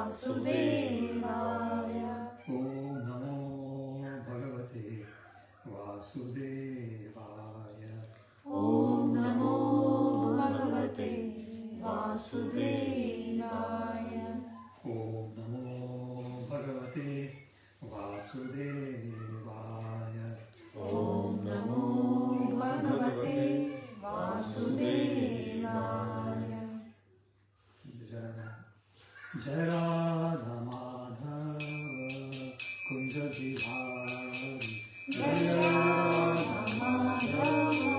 वासुदेवाय। Om Namo Bhagavate Vasudevaya. Om Namo Bhagavate Vasudevaya. Om Namo Bhagavate Vasudevaya. Om Namo Bhagavate Vasudevaya. Jai Radha Madhava Kunja Vihari. Jai Radha Madhava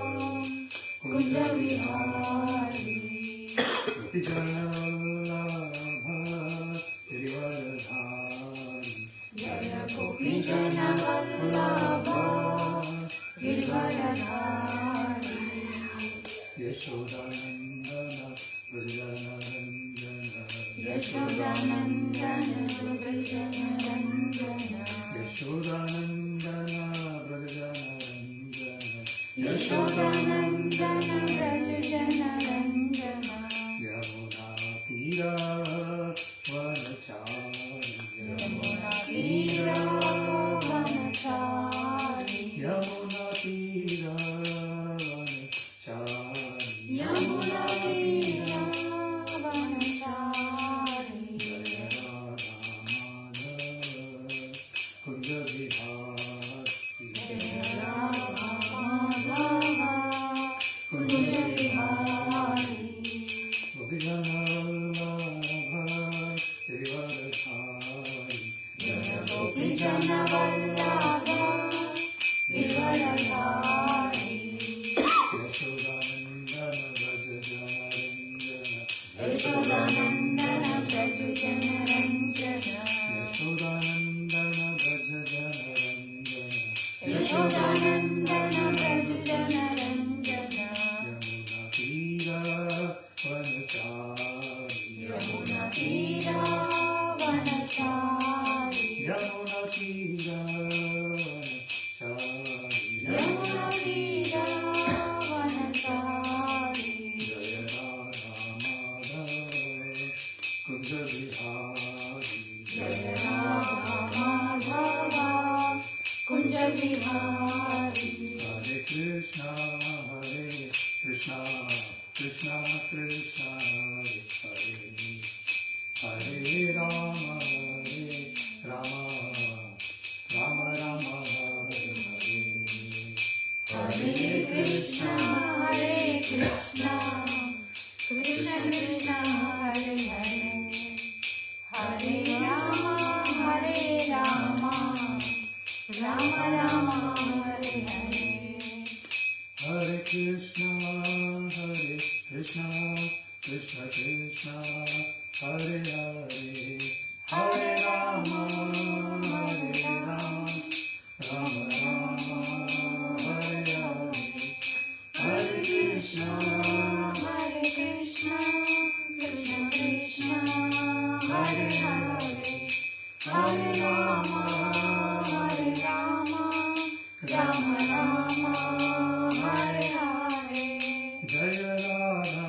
Kunja Vihari. Gopi Jana Vallabha Girivardhari. Jaya Gopi Jana Vallabha Girivardhari. Yashodanandana Vrajanarandana. Yashodanandana Vrajanarandana. Yashodanandana Vrajanarandana. Yashodanandana Vrajanarandana. Yamuna Tira Vanachari. Yamuna Tira Vanachari. Yamuna Tira Vanachari. Yamuna Tira Vanachari. Jaya Radha Madhava Kunja Vihari. Jaya Radha Madhava Kunja Vihari. Gopi Jana Vallabha Girivardhari. Jaya Gopi Jana Vallabha Girivardhari. Yashodanandana Vrajanarandana. Yashodanandana Vrajanarandana. Yashodanandana Vrajanarandana. Yashodanandana Vrajanarandana. Yamuna Tira Vanachari. Yamuna Tira Vanachari. Yamuna Tira Vanachari. Yamuna Tira Vanachari. Jaya Radha Madhava Kunja Vihari. Jaya Radha Madhava Kunja Vihari. Hare Krishna Krishna Krishna Krishna Hare Hare. Hare Rama Rama Rama Rama Hare Hare. Hare Krishna Krishna Krishna Hare Hare. Hare Rama Rama Rama Hare Hare. Hare Krishna Krishna Krishna Hare Hare. Hare Rama Rama Rama Hare Hare. Hare Krishna Krishna Krishna Hare Hare. Hare Rama Rama Rama Hare Hare. Jaya Radha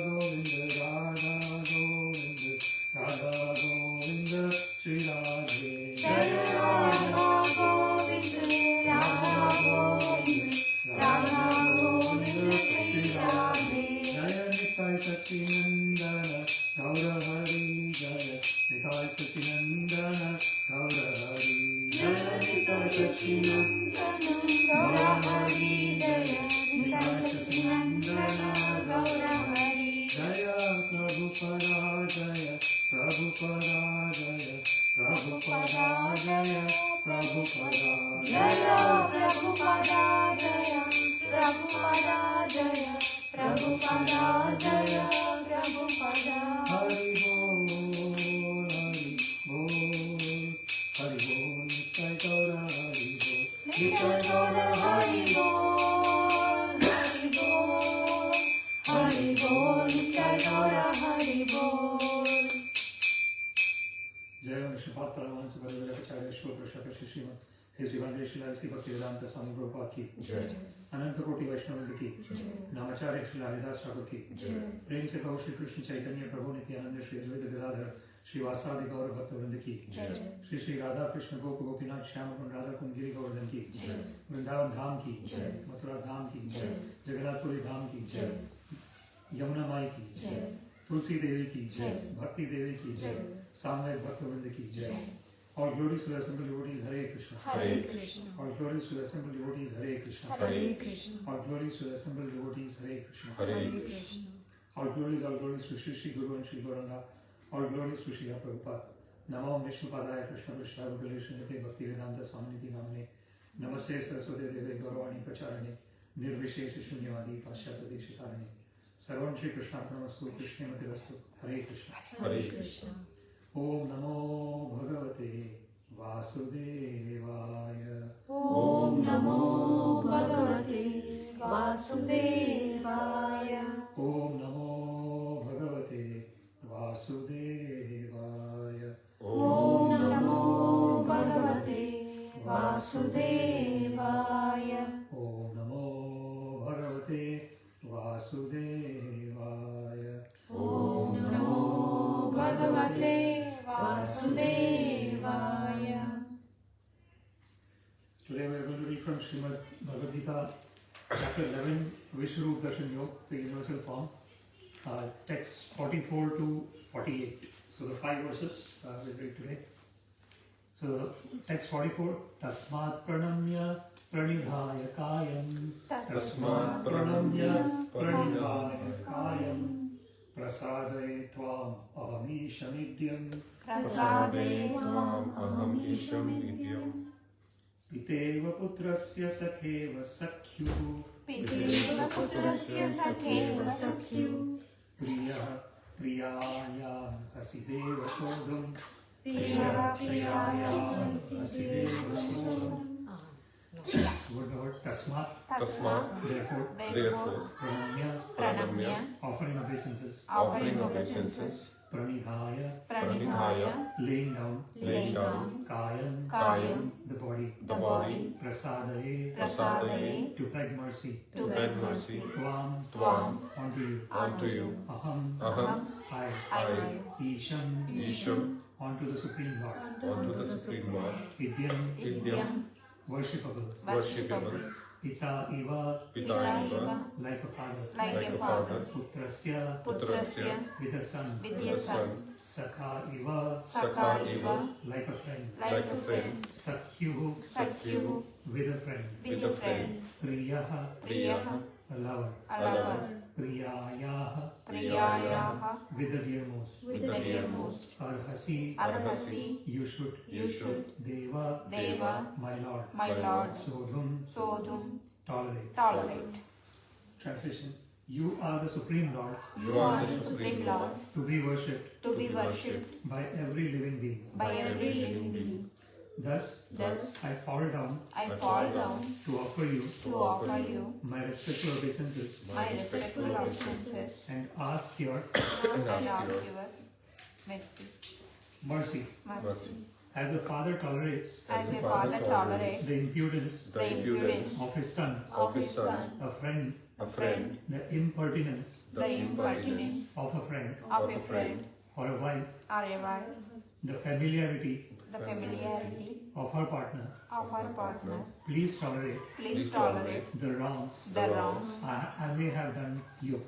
Govinda Radha Govinda Radha Govinda Shri Radhe. Jaya Radha Govinda Radha Govinda Radha Govinda Shri Radhe. Jaya Nitai Satinandana Gaura Hari. Jaya Nitai Satinandana Gaura Hari. Jaya Nitai Satinandana Gaura Hari. Jaya Nitai Satinandana Gaura Hari. Jaya Prabhupada Jaya Prabhupada Jaya Prabhupada Jaya Prabhupada Jaya Prabhupada Jaya Prabhupada Jaya Prabhupada Jaya Prabhupada. Hari Bol Hari Bol Hari Bol Nitai Gaura Hari Bol Nitai Gaura Hari Bol Hari Bol Hari Bol Nitai Gaura Hari Bol. Jai Vishnupat Paramahansa Parivadakacharya Shrotra Shaka Shishima His Divine Srila Sri Bhaktivedanta Swami Prabhupada की अनंत कोटि वैष्णव की नामाचार्य श्री हरिदास ठाकुर की प्रेम से कहो श्री कृष्ण चैतन्य प्रभु नित्यानंद श्री अद्वैत गदाधर श्रीवासादि गौर भक्त वृंद की श्री श्री राधा कृष्ण गोप गोपीनाथ श्याम राधा कुंज गिरी गोवर्धन की वृंदावन धाम की मथुरा धाम की जगन्नाथपुरी धाम की यमुना माई की तुलसी देवी की भक्ति देवी की सामवेद भक्त वृंद की All glories to the assembled devotees, Hare Krishna. Hare Krishna. All glories to the assembled devotees, Hare Krishna. Hare Krishna. All glories to the assembled devotees, Hare Krishna. Hare Krishna. All glories to Shri Shri Guru and Shri Gauranga. All glories to Shri Prabhupada. Namo Vishnu Padaya Krishna Vishnu Bhakti Bhakti Vedanta Swaminiti Namane. Namaste Saraswati Deve Gauravani Pacharane. Nirvishesha Shunyavadi Paschata Deshikarane. Sarvam Shri Krishna Namastu Krishna Matirastu. Hare Krishna. Hare Krishna. Om Namo Bhagavate Vasudevaya. Om Namo Bhagavate Vasudevaya. Om Namo Bhagavate Vasudevaya. Om Namo Bhagavate Vasudevaya. Om Namo Bhagavate Vasudevaya. Om Namo Bhagavate Vasudevaya. Today we are going to read from Srimad Bhagavad-Gita, chapter 11, Vishwarup Darshan Yoga, the universal form, texts 44 to 48. So the 5 verses we'll read today. So text 44, Tasmat Pranamya Pranidhaya Kayam. Tasmat Pranamya Pranidhaya Kayam. Prasadaye Tvam Ahamishamidhyam. Prasadaye Tvam Ahamishamidhyam. Piteva Putrasya Sakheva Sakhyuh. Piteva Putrasya Sakheva Sakhyuh. Priyaya Hasideva Sodam. Priyaya Hasideva Sodam. Word Tasmat. Tasmat. Therefore. Pranamya. Offering obeisances. Pranidhaya. Laying down. Kayam. The body. Prasadaye. To beg mercy. Tvam. Onto you. Aham. I. Isham. Onto the Supreme Lord. Idyam. Worshipable. Pita Iva. Like a father. Putrasya. With a son. Sakha Iva. Like a friend. Sakyuhu. With a friend. Priyaha. A lover. Priyayaha. With the dearmost. Arhasi. You should. Deva. My Lord. Sodhum. Tolerate. Translation. You are the Supreme Lord. To be worshipped. By every living being. Thus I fall down. To offer you. My respectful obeisances. And ask your mercy. As the father tolerates the impudence of his son, a friend, the impertinence of a friend, or a wife, the familiarity of her partner. Please tolerate the wrongs I may have done you.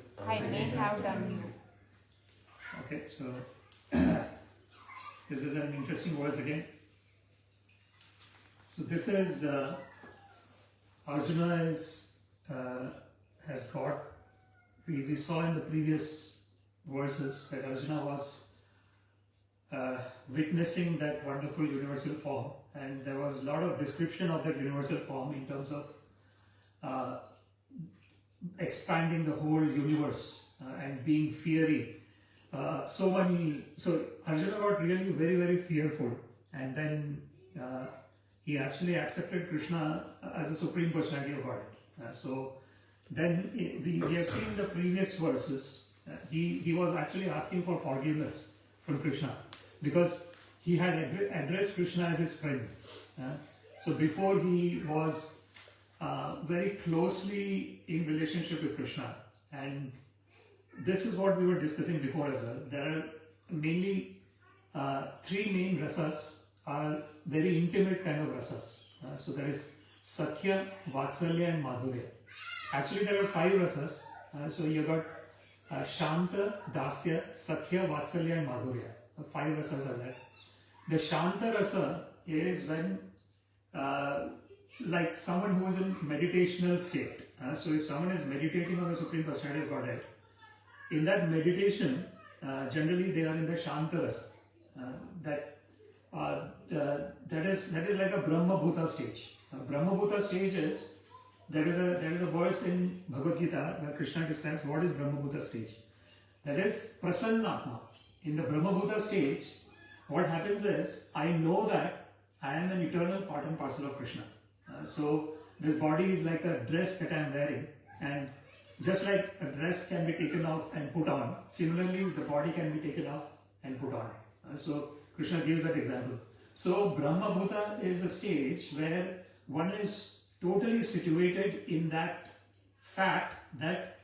Okay, so this is an interesting verse again. So this is Arjuna has got. We saw in the previous verses that Arjuna was witnessing that wonderful universal form, and there was a lot of description of that universal form in terms of expanding the whole universe and being fiery. So Arjuna got really very, very fearful, and then he actually accepted Krishna as a Supreme Personality of Godhead. So then we have seen the previous verses. He was actually asking for forgiveness from Krishna because he had addressed Krishna as his friend. So before he was very closely in relationship with Krishna, and this is what we were discussing before as well. There are mainly three main rasas are very intimate kind of rasas. So there is Sakhya, Vatsalya and Madhurya. Actually there are five rasas. So you got Shanta, Dasya, Sakhya, Vatsalya and Madhurya. Five rasas are there. The Shanta rasa is when like someone who is in meditational state. So if someone is meditating on the Supreme Personality of Godhead, in that meditation, generally they are in the Shanta rasa. That is like a Brahma Bhuta stage. Brahma Bhuta stage is there is a verse in Bhagavad-Gita where Krishna describes what is Brahma Bhuta stage. That is Prasannatma. In the Brahma Bhuta stage, what happens is I know that I am an eternal part and parcel of Krishna. So this body is like a dress that I am wearing, and just like a dress can be taken off and put on, similarly the body can be taken off and put on. So Krishna gives that example. So Brahma Bhuta is a stage where one is totally situated in that fact that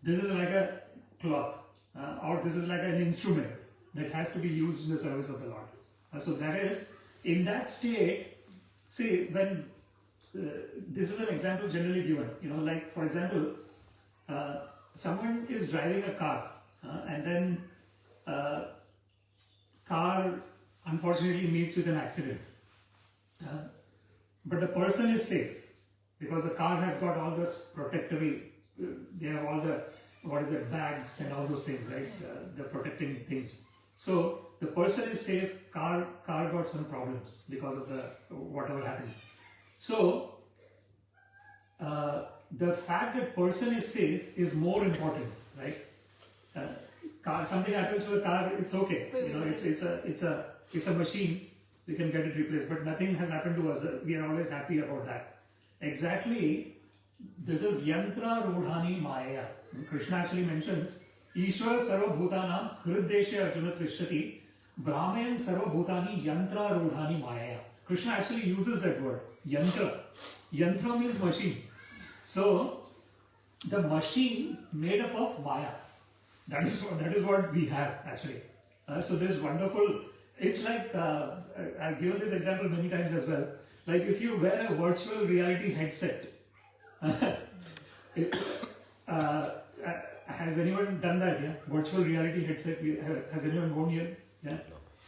this is like a cloth or this is like an instrument that has to be used in the service of the Lord. So that is, in that state, see, when this is an example generally given, like for example, someone is driving a car and then car unfortunately meets with an accident. But the person is safe because the car has got all this protective, they have all the, bags and all those things, right? The protecting things. So the person is safe, car got some problems because of the whatever happened. So the fact that person is safe is more important, right? Something happens to a car, it's okay. It's a machine, we can get it replaced, but nothing has happened to us. We are always happy about that. Exactly, this is yantra rodhani maya. Krishna actually mentions Ishwar sarva bhutanam hriddeshe arjuna trishyati brahmayan sarva bhutani yantra rodhani maya. Krishna actually uses that word, yantra. Yantra means machine. So the machine made up of maya. That is what we have actually. So this wonderful, it's like, I've given this example many times as well. Like if you wear a virtual reality headset, has anyone done that? Yeah, virtual reality headset. Has anyone worn here? Yeah,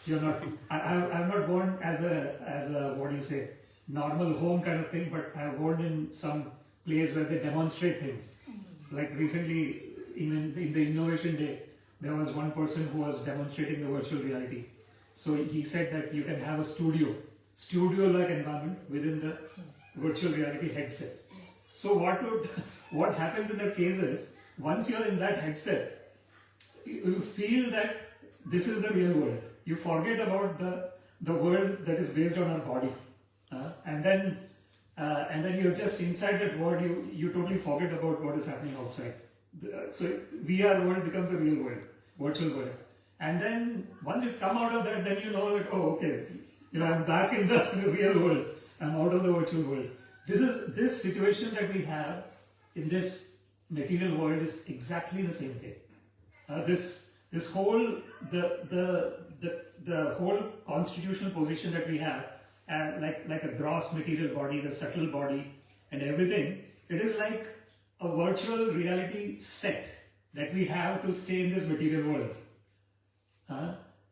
you're not. I've not worn as a what do you say, normal home kind of thing, but I've worn in some place where they demonstrate things. Like recently, in the Innovation Day, there was one person who was demonstrating the virtual reality. So he said that you can have a studio-like environment within the virtual reality headset. So what happens in that case is, once you're in that headset, you feel that this is the real world. You forget about the world that is based on our body, and then you're just inside that world. You totally forget about what is happening outside. So VR world becomes a real world, virtual world. And then once you come out of that, then you know that, oh, okay, I'm back in the real world. I'm out of the virtual world. This situation that we have in this material world is exactly the same thing. This whole the whole constitutional position that we have, like a gross material body, the subtle body, and everything. It is like a virtual reality set that we have to stay in this material world.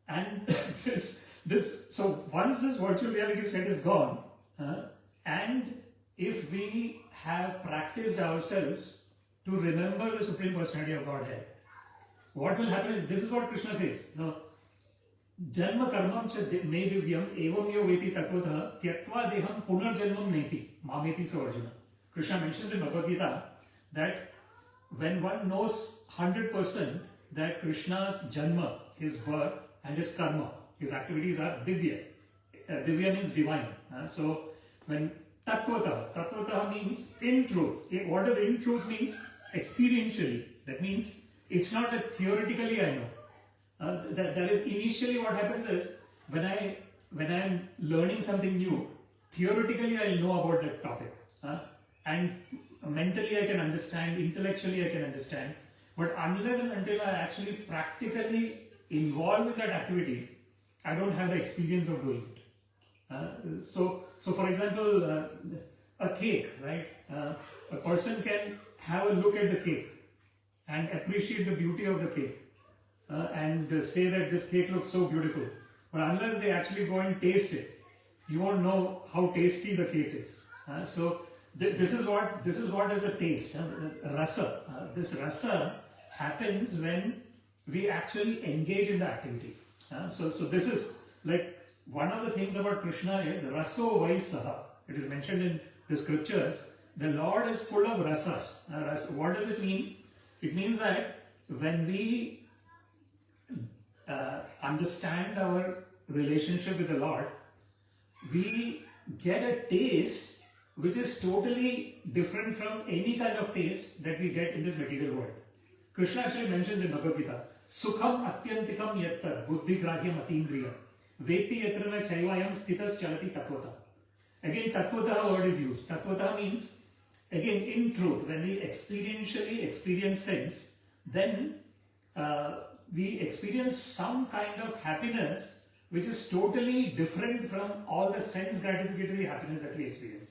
And so once this virtual reality set is gone, and if we have practiced ourselves to remember the Supreme Personality of Godhead, what will happen is, this is what Krishna says. No, Janma karmam cha me divyam evam yo veti tatvatah tyaktva deham punarjanmam neti mameti sa Arjuna. Krishna mentions in Bhagavad-Gita that when one knows 100% that Krishna's janma, his birth, and his karma, his activities are divya. Divya means divine. So when tatvata means in truth. What does in truth means? Experientially. That means it's not that theoretically I know. That is initially what happens is, when I'm learning something new, theoretically I know about that topic. And mentally I can understand, intellectually I can understand. But unless and until I actually practically involve in that activity, I don't have the experience of doing it. So for example, a cake, right? A person can have a look at the cake and appreciate the beauty of the cake and say that this cake looks so beautiful. But unless they actually go and taste it, you won't know how tasty the cake is. This is what is a taste. Rasa. This rasa happens when we actually engage in the activity. So this is like one of the things about Krishna is raso vai saha. It is mentioned in the scriptures. The Lord is full of rasas. What does it mean? It means that when we understand our relationship with the Lord, we get a taste which is totally different from any kind of taste that we get in this material world. Krishna actually mentions in Bhagavad-Gita, Sukham atyantikam yattar buddhi grahyam atindriya veti yatrana chaivayam sthitas chalati tattvata. Again, tattvata word is used. Tattvata means, again, in truth, when we experientially experience things, then we experience some kind of happiness which is totally different from all the sense gratificatory happiness that we experience.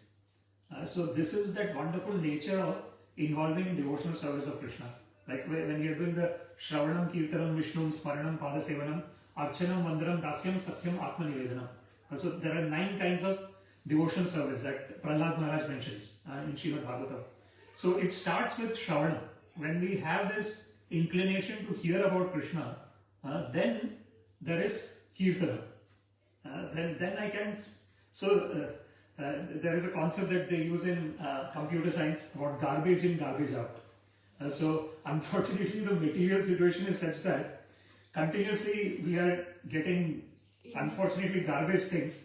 So this is that wonderful nature of involving in devotional service of Krishna. Like when we are doing the Shravanam, Kirtanam, Vishnum, Smaranam, Padasevanam, Archanam, Vandanam, Dasyam, Sakyam, Atma Nivedanam. So there are 9 kinds of devotional service that Prahlad Maharaj mentions in Srimad Bhagavatam. So it starts with Shravanam. When we have this inclination to hear about Krishna, then there is Kirtana. Then I can. So there is a concept that they use in computer science about garbage in, garbage out. So unfortunately, the material situation is such that continuously we are getting, unfortunately, garbage things.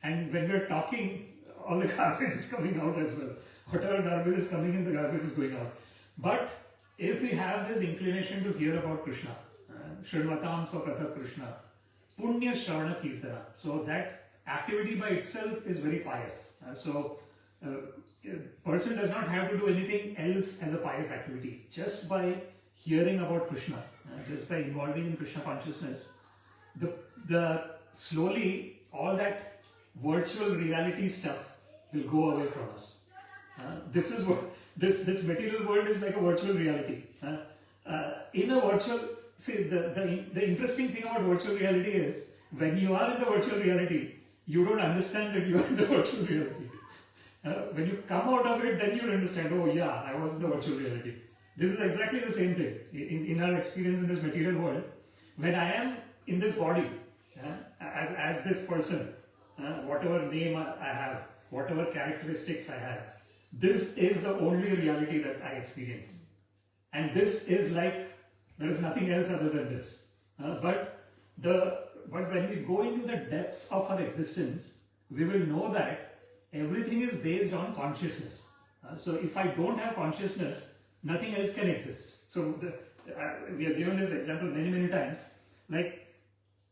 And when we are talking, all the garbage is coming out as well. Whatever garbage is coming in, the garbage is going out. But if we have this inclination to hear about Krishna, Shrivataam Sakatha Krishna, Punya Shravana Kirtana, so that activity by itself is very pious. A person does not have to do anything else as a pious activity. Just by hearing about Krishna, just by involving in Krishna consciousness, the slowly all that virtual reality stuff will go away from us. This is what this material world is, like a virtual reality. In a virtual, see, the interesting thing about virtual reality is when you are in the virtual reality, you don't understand that you are in the virtual reality. When you come out of it, then you understand, oh yeah, I was in the virtual reality. This is exactly the same thing in our experience in this material world. When I am in this body, as this person, whatever name I have, whatever characteristics I have, this is the only reality that I experience. And this is like, there is nothing else other than this. But when we go into the depths of our existence, we will know that everything is based on consciousness. So if I don't have consciousness, nothing else can exist. So we have given this example many times. Like,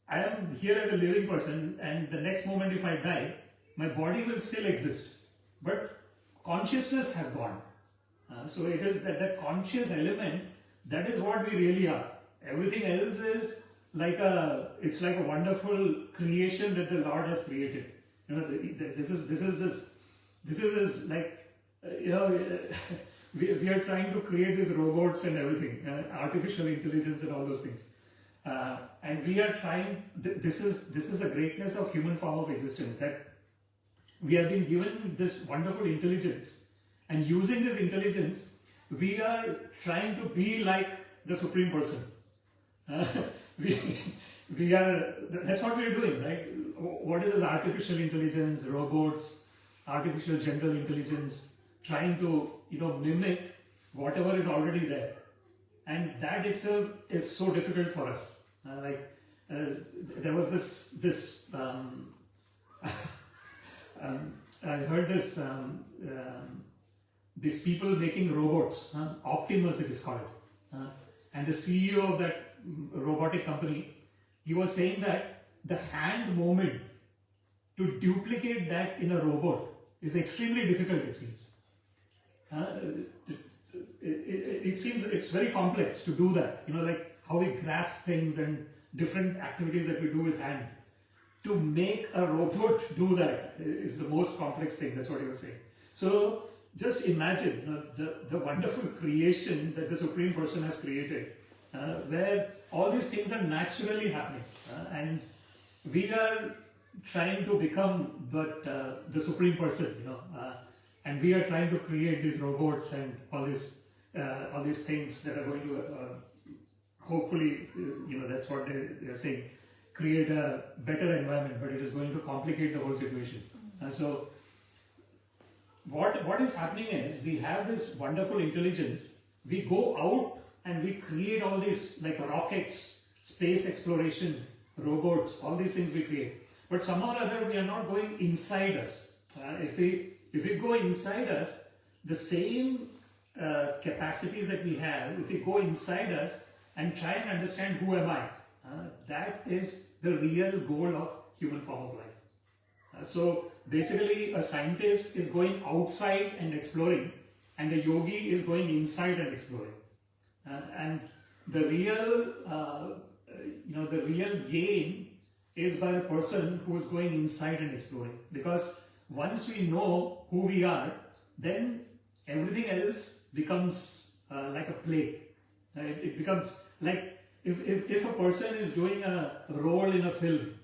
I am here as a living person, and the next moment if I die, my body will still exist. But consciousness has gone. So it is that conscious element, that is what we really are. Everything else is like it's like a wonderful creation that the Lord has created. You know, this is like, you know, we are trying to create these robots and everything, artificial intelligence and all those things. And we are trying, this is the greatness of human form of existence, that we have been given this wonderful intelligence, and using this intelligence, we are trying to be like the Supreme Person. We are, that's what we are doing, right? What is this artificial intelligence, robots, artificial general intelligence, trying to, you know, mimic whatever is already there. And that itself is so difficult for us. There was this I heard this, these people making robots, Optimus it is called. And the CEO of that robotic company, he was saying that the hand movement to duplicate that in a robot is extremely difficult, it seems. It seems it's very complex to do that, you know, like how we grasp things and different activities that we do with hand. to make a robot do that is the most complex thing. That's what he was saying. So just imagine the wonderful creation that the Supreme Person has created, where all these things are naturally happening, and we are trying to become the Supreme Person, and we are trying to create these robots and all these things that are going to hopefully, that's what they're saying, create a better environment, but it is going to complicate the whole situation. So what is happening is, we have this wonderful intelligence, we go out and we create all these like rockets, space exploration, robots, all these things we create. But somehow or other we are not going inside us. If we go inside us, the same capacities that we have, if we go inside us and try and understand who am I, that is the real goal of human form of life. So basically a scientist is going outside and exploring, and a yogi is going inside and exploring. And the real gain is by the person who is going inside and exploring. Because once we know who we are, then everything else becomes like a play. It becomes like if a person is doing a role in a film,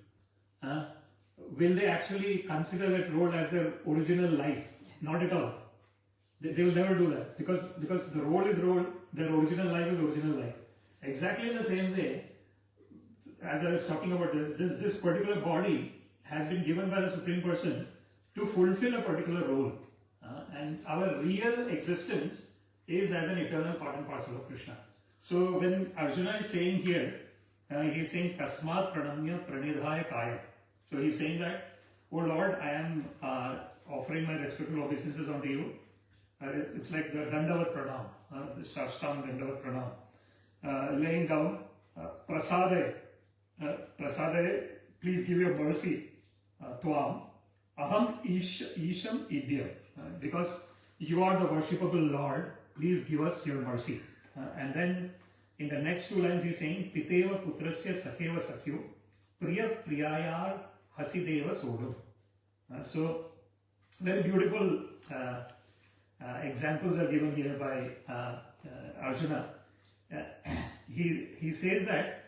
will they actually consider that role as their original life? Not at all. They will never do that, because the role is role, their original life is original life. Exactly in the same way, as I was talking about this particular body has been given by the Supreme Person to fulfill a particular role. And our real existence is as an eternal part and parcel of Krishna. So when Arjuna is saying here, he is saying Tasmat Pranamya Pranidhaya Kaya. So he is saying that, oh Lord, I am offering my respectful obeisances unto you. It's like the Dandavat Pranam, the Shashtang Dandavat Pranam. Laying down, Prasade, please give your mercy, Tvam, Aham Isham Idyam, because you are the worshipable Lord, please give us your mercy. And then in the next two lines he's saying, Piteva Putrasya Sakheva Sakyu, Priya Priyayar Hasideva Sodu. So very beautiful examples are given here by Arjuna. He says that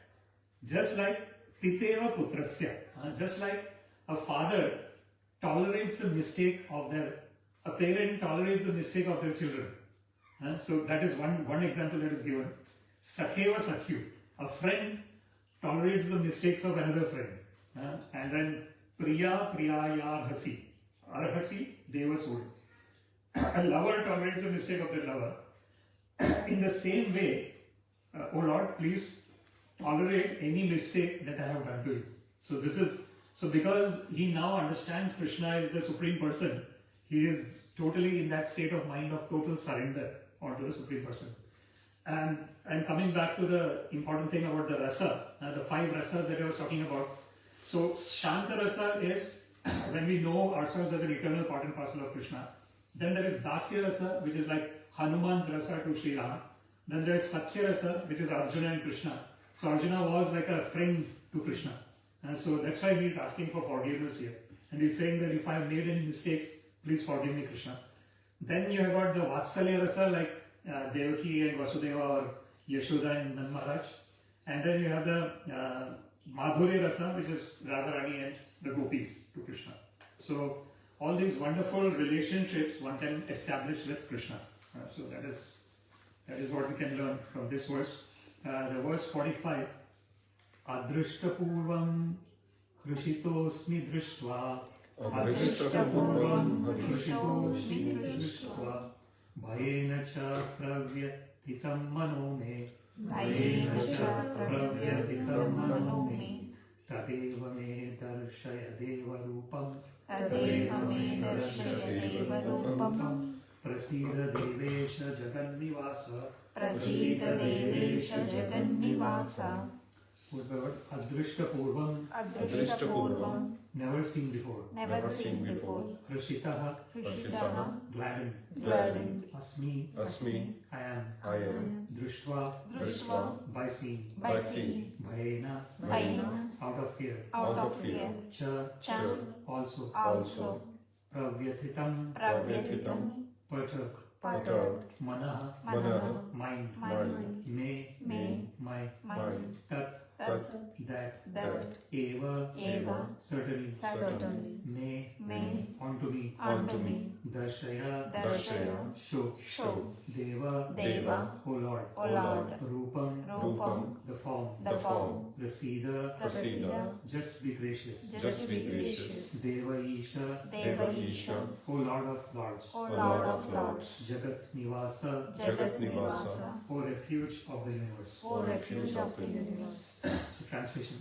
just like Piteva Putrasya, just like a father tolerates the mistake of a parent tolerates the mistake of their children. So that is one example that is given. Sakheva Sakyu, a friend tolerates the mistakes of another friend. And then Priya Priyayar Hasi, Arhasi Deva Sodu. A lover tolerates the mistake of their lover. In the same way, oh Lord, please tolerate any mistake that I have done to you. So because he now understands Krishna is the Supreme Person, he is totally in that state of mind of total surrender onto the Supreme Person. And coming back to the important thing about the rasa, the 5 rasas that I was talking about. So Shanta rasa is when we know ourselves as an eternal part and parcel of Krishna. Then there is Dasya rasa, which is like Hanuman's rasa to Sri Ram. Then there is Satya rasa, which is Arjuna and Krishna. So Arjuna was like a friend to Krishna. And so that's why he is asking for forgiveness here. And he's saying that if I have made any mistakes, please forgive me, Krishna. Then you have got the Vatsalya rasa, like Devaki and Vasudeva or Yashoda and Nand Maharaj. And then you have the Madhurya rasa, which is Radharani and the Gopis to Krishna. So all these wonderful relationships one can establish with Krishna. So that is what we can learn from this verse. The verse 45, Adrishtapurvam Krishitosmi Drishtva, Adrishtapurvam Krishitosmi Drishtva, Bhayena cha pravyatitam mano me, Bhayena cha pravyatitam mano me, Tadeva me darshaya deva rupam, Tadeva me darshaya deva rupam, Prasida Devesha Jagannivasa, Prasida Devesha Jagannivasa, Word by word. Adrishta Purvam, Adrishta-purvam, never seen before. never seen before. Rashitaha, Rishitaha, gladdened. gladdened. Asmi, Asmi, I am. I am. Drishtva, Drishva, by seeing. by seeing. Bhayena, Bhayena, out of fear. out of fear. Cha, Cha, also. also. Pravyathitam, Pravyathitam, perturbed. perturbed. Manaha, Manaha, mind. mind. Me, Me, my. mind. Tat, Tat, that. that. Eva, Eva, certainly. certainly. Me, Me, onto me. unto me. Darshaya, Darshaya, show. show. Deva, Deva, O Lord. O Lord. Rupam, Rupam, the form. the form. Prasida, Prasida, just be gracious. just be gracious. Deva Isha, Deva Isha, O Lord of Lords. O Lord of Lords. Jagat Nivasa, Jagat Nivasa, O refuge of the universe. O refuge of the universe. So translation.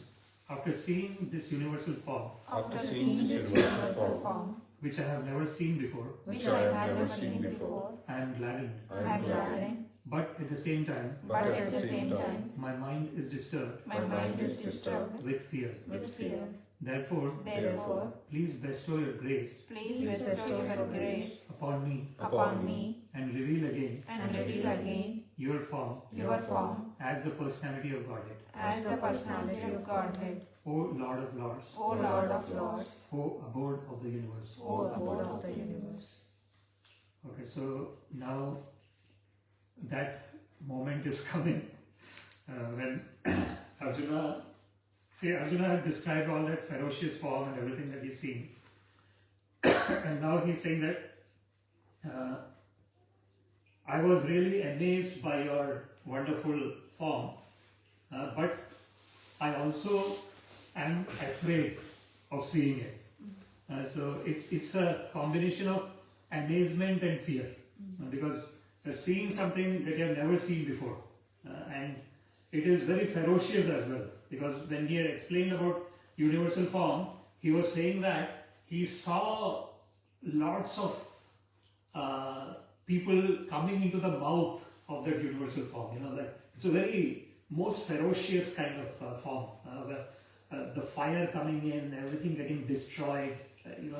After seeing this universal form, After seeing this universal form, which I have never seen before, which I have never seen before, I am gladdened. I am gladdened, But at the same time, but at the same time, my mind is disturbed my mind is disturbed with fear. with fear. Therefore, Therefore, please bestow your grace please bestow your grace upon me upon me and reveal again and reveal again your form your form as the personality of Godhead. as the personality of Godhead, O Lord of Lords, O Lord of Lords, O abode of the universe. O abode of the universe. Okay, so now that moment is coming when Arjuna had described all that ferocious form and everything that he's seen. And now he's saying that I was really amazed by your wonderful form, but I also am afraid of seeing it. So it's a combination of amazement and fear, because you're seeing something that you have never seen before, and it is very ferocious as well, because when he had explained about universal form, he was saying that he saw lots of people coming into the mouth of that universal form. Like it's a very most ferocious kind of form, where the fire coming in, everything getting destroyed.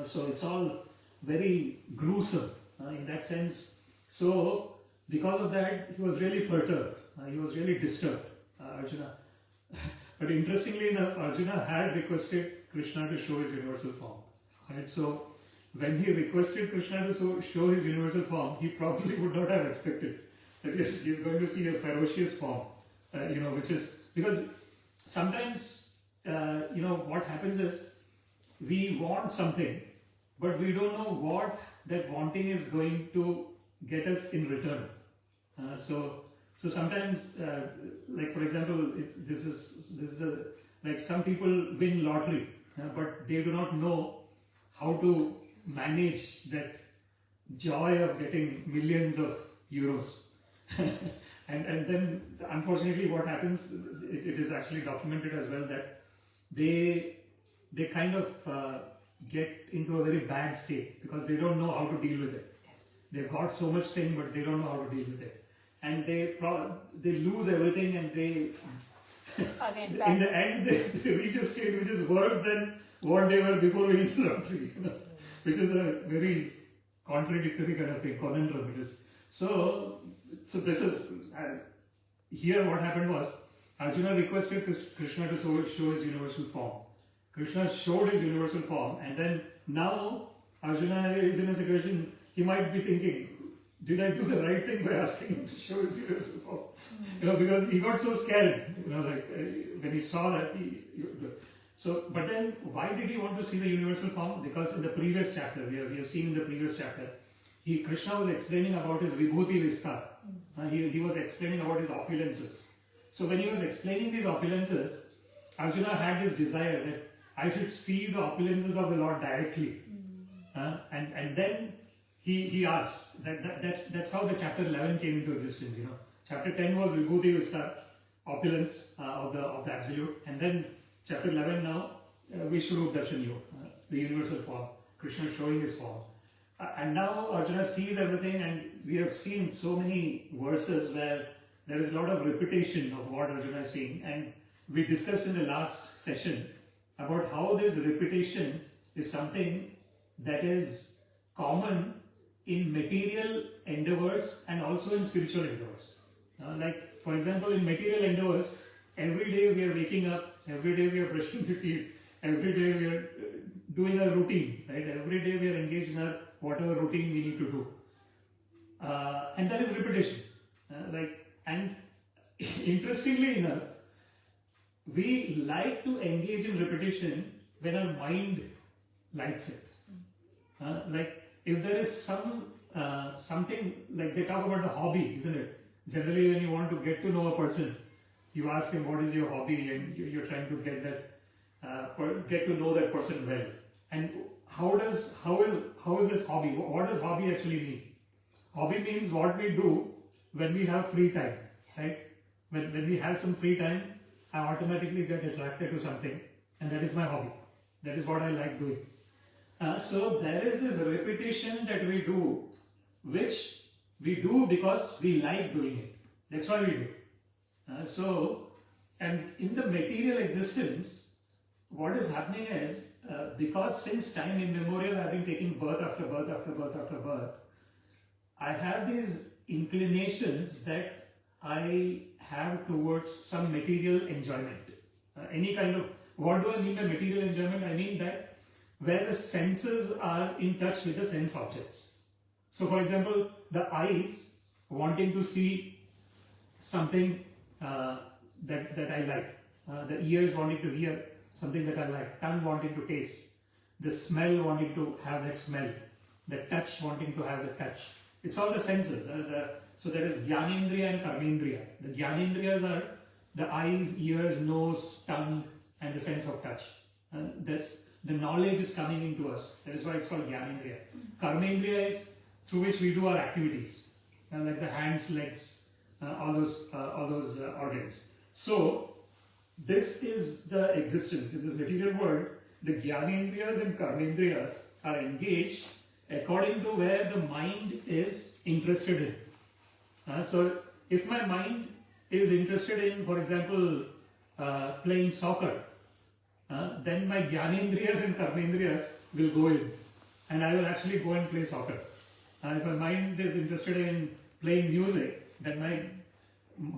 So it's all very gruesome in that sense. So because of that, he was really perturbed. He was really disturbed, Arjuna. But interestingly enough, Arjuna had requested Krishna to show his universal form. Right? So when he requested Krishna to show his universal form, he probably would not have expected that he's going to see a ferocious form. Which is because sometimes what happens is we want something, but we don't know what that wanting is going to get us in return. So sometimes, like for example, this is like some people win lottery, but they do not know how to manage that joy of getting millions of euros. and then unfortunately what happens, it is actually documented as well, that they kind of get into a very bad state because they don't know how to deal with it. Yes. They've got so much thing, but they don't know how to deal with it, and they lose everything, and they Again, in back. the end they reach a state which is worse than what they were before winning the lottery. Which is a very contradictory kind of thing, conundrum it is. So this is here what happened was Arjuna requested Krishna to show his universal form. Krishna showed his universal form, and then now Arjuna is in a situation, he might be thinking, did I do the right thing by asking him to show his universal form? Because he got so scared, when he saw that. But then why did he want to see the universal form? Because in the previous chapter, we have seen in the previous chapter, Krishna was explaining about his Vibhuti Vistar. He was explaining about his opulences. So when he was explaining these opulences, Arjuna had this desire that I should see the opulences of the Lord directly. And then he asked, that's how the chapter 11 came into existence. Chapter 10 was Vibhuti Vistar, opulence of the Absolute, and then chapter 11 now, Vishwarup Darshan Yoga, the universal form, Krishna showing his form. And now Arjuna sees everything, and we have seen so many verses where there is a lot of repetition of what Arjuna is seeing, and we discussed in the last session about how this repetition is something that is common in material endeavors and also in spiritual endeavors. Like, for example, in material endeavors, every day we are waking up, every day we are brushing the teeth, every day we are doing a routine, right? Every day we are engaged in our whatever routine we need to do. And that is repetition. And interestingly enough, we like to engage in repetition when our mind likes it. Like if there is something, like they talk about the hobby, isn't it? Generally, when you want to get to know a person, you ask him what is your hobby, and you're trying to get to know that person well. And how is this hobby? What does hobby actually mean? Hobby means what we do when we have free time, right? When we have some free time, I automatically get attracted to something, and that is my hobby. That is what I like doing. So there is this repetition that we do, which we do because we like doing it. That's why we do. And in the material existence, what is happening is, because since time immemorial I have been taking birth after birth after birth after birth, I have these inclinations that I have towards some material enjoyment. Any kind of, what do I mean by material enjoyment? I mean that where the senses are in touch with the sense objects. So for example, the eyes wanting to see something that I like, the ears wanting to hear something that I like, tongue wanting to taste, the smell wanting to have that smell, the touch wanting to have the touch. It's all the senses. So there is Jnanendriya and Karmendriya. The Jnanendriyas are the eyes, ears, nose, tongue, and the sense of touch. The knowledge is coming into us. That is why it's called Jnanendriya. Karmendriya is through which we do our activities, like the hands, legs, all those organs. So this is the existence in this material world. The Jnanendriyas and Karmendriyas are engaged according to where the mind is interested in. So if my mind is interested in, for example, playing soccer, then my Jnanendriyas and Karmendriyas will go in, and I will actually go and play soccer. If my mind is interested in playing music, then my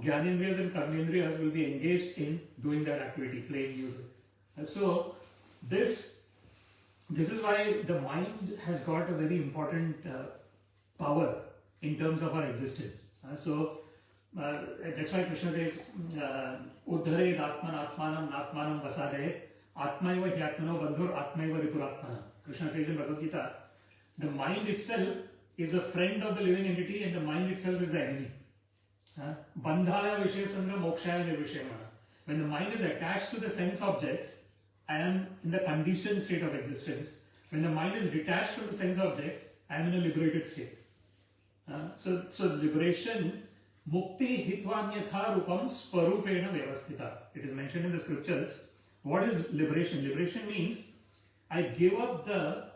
Jnanendriyas and Karmendriyas will be engaged in doing that activity, playing music. So this is why the mind has got a very important power in terms of our existence. That's why Krishna says, Uddhared Atman Atmanam Natmanam Vasade Atmaiva Hyatmano Bandhur Atmaiva Ripuratmana. Krishna says in Bhagavad-Gita, the mind itself is a friend of the living entity, and the mind itself is the enemy. Bandhaya Vishaya Sangha Mokshaya Nirvishayamana. When the mind is attached to the sense objects, I am in the conditioned state of existence. When the mind is detached from the sense objects, I am in a liberated state. So liberation, mukti hitvanyatha rupam sparupena vyavasthita. It is mentioned in the scriptures. What is liberation? Liberation means I give up the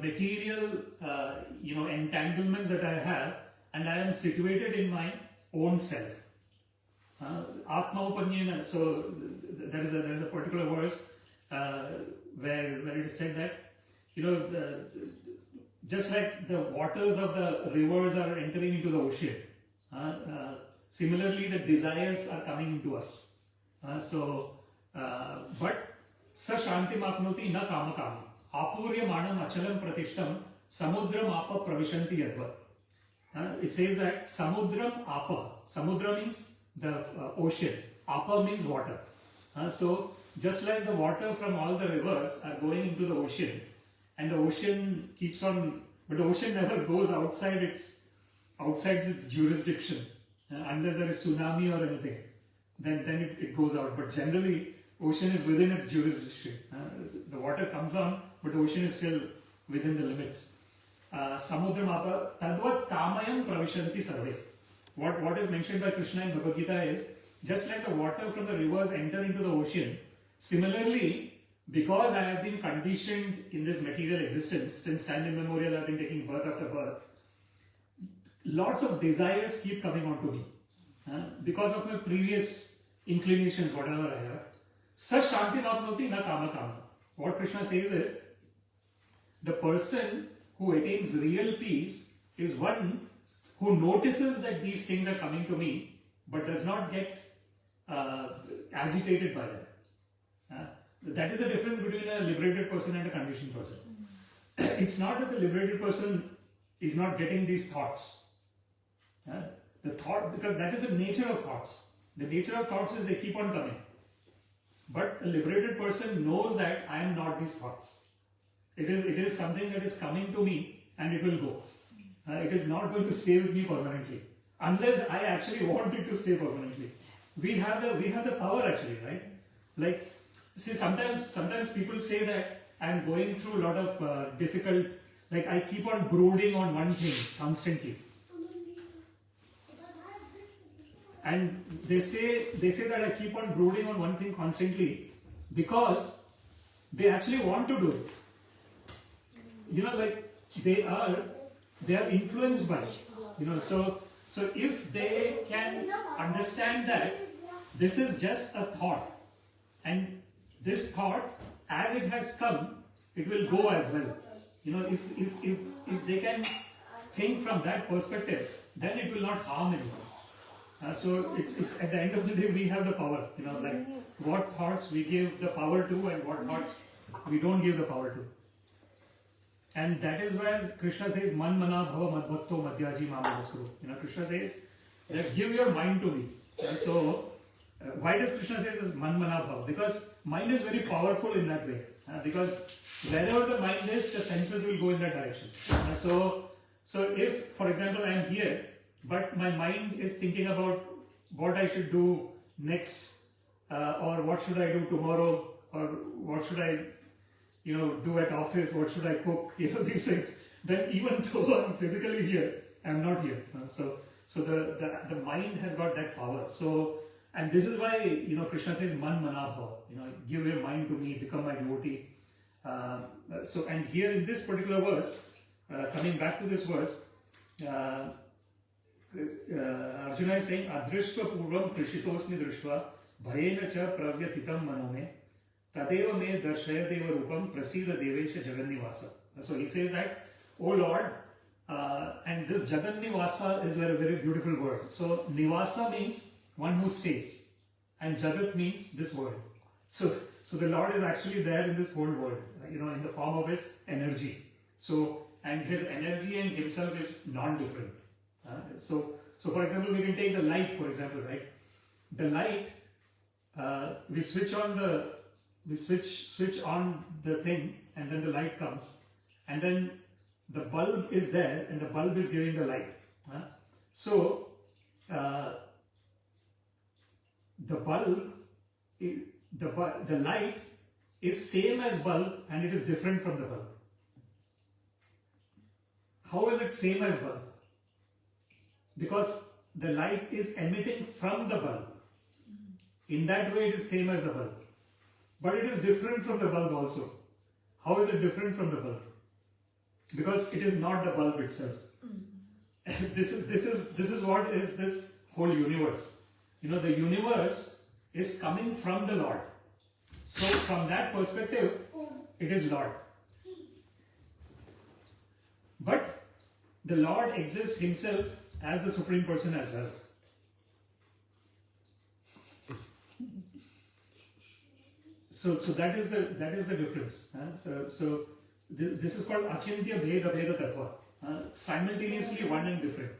material entanglements that I have, and I am situated in my own self. Atma upanyena. So there is a particular verse where it is said that just like the waters of the rivers are entering into the ocean, similarly the desires are coming into us. But sa shantim apnoti na kama kami apurya manam achalam pratishtam samudram apa pravishanti yadvat. It says that samudram apa. Samudra means the ocean. Apa means water. So just like the water from all the rivers are going into the ocean, and the ocean keeps on, but the ocean never goes outside its jurisdiction, unless there is tsunami or anything. Then it goes out. But generally, ocean is within its jurisdiction. The water comes on, but the ocean is still within the limits. Samudram apa tadvat kamayam pravishanti sarve. What is mentioned by Krishna in Bhagavad Gita is, just like the water from the rivers enter into the ocean, similarly, because I have been conditioned in this material existence, since time immemorial I have been taking birth after birth, lots of desires keep coming onto me. Because of my previous inclinations, whatever I have. Sa shanti napnoti na kama kama. What Krishna says is, the person who attains real peace is one who notices that these things are coming to me, but does not get agitated by them. That is the difference between a liberated person and a conditioned person. It's not that the liberated person is not getting these thoughts. The thought, because that is the nature of thoughts. The nature of thoughts is they keep on coming. But a liberated person knows that I am not these thoughts. It is something that is coming to me and it will go. It is not going to stay with me permanently. Unless I actually want it to stay permanently. We have the power actually, right? Like, see, sometimes people say that I'm going through a lot of difficult, like I keep on brooding on one thing constantly. And they say that I keep on brooding on one thing constantly because they actually want to do it. You know, like they are influenced by it. So if they can understand that this is just a thought, and this thought, as it has come, it will go as well. If they can think from that perspective, then it will not harm anyone. So it's at the end of the day, we have the power. Like what thoughts we give the power to, and what thoughts we don't give the power to. And that is where Krishna says, Man mana bhava madbhakto madhyaji mamadaskuru. Krishna says that give your mind to me. And so why does Krishna say this man mana bhava? Because mind is very powerful in that way. Because wherever the mind is, the senses will go in that direction. So if, for example, I am here, but my mind is thinking about what I should do next, or what should I do tomorrow, or what should I do at office, what should I cook, these things, then even though I'm physically here, I'm not here. So the mind has got that power. So, and this is why, Krishna says, Man mana bhava, give your mind to me, become my devotee. And here in this particular verse, coming back to this verse, Arjuna is saying, Adrishtva purvam krishitosmi drishtva bhayena cha pravyathitam manome tadeva me darshayadeva rupam prasida devesha jagannivasa. So he says that, oh Lord, and this jagannivasa is a very beautiful word. So nivasa means one who stays, and jagat means this world. So the Lord is actually there in this whole world, in the form of his energy. So, and his energy and himself is non-different. So for example, we can take the light, for example, right? The light, we switch on the thing, and then the light comes, and then the bulb is there, and the bulb is giving the light. So the light is same as bulb, and it is different from the bulb. How is it same as bulb? Because the light is emitting from the bulb. In that way, it is same as the bulb. But it is different from the bulb also. How is it different from the bulb? Because it is not the bulb itself. This is what is this whole universe. The universe is coming from the Lord. So from that perspective, it is Lord. But the Lord exists himself as the Supreme Person as well. So that is the difference. So this is called Achintya Bheda Bheda Tattva. Simultaneously one and different.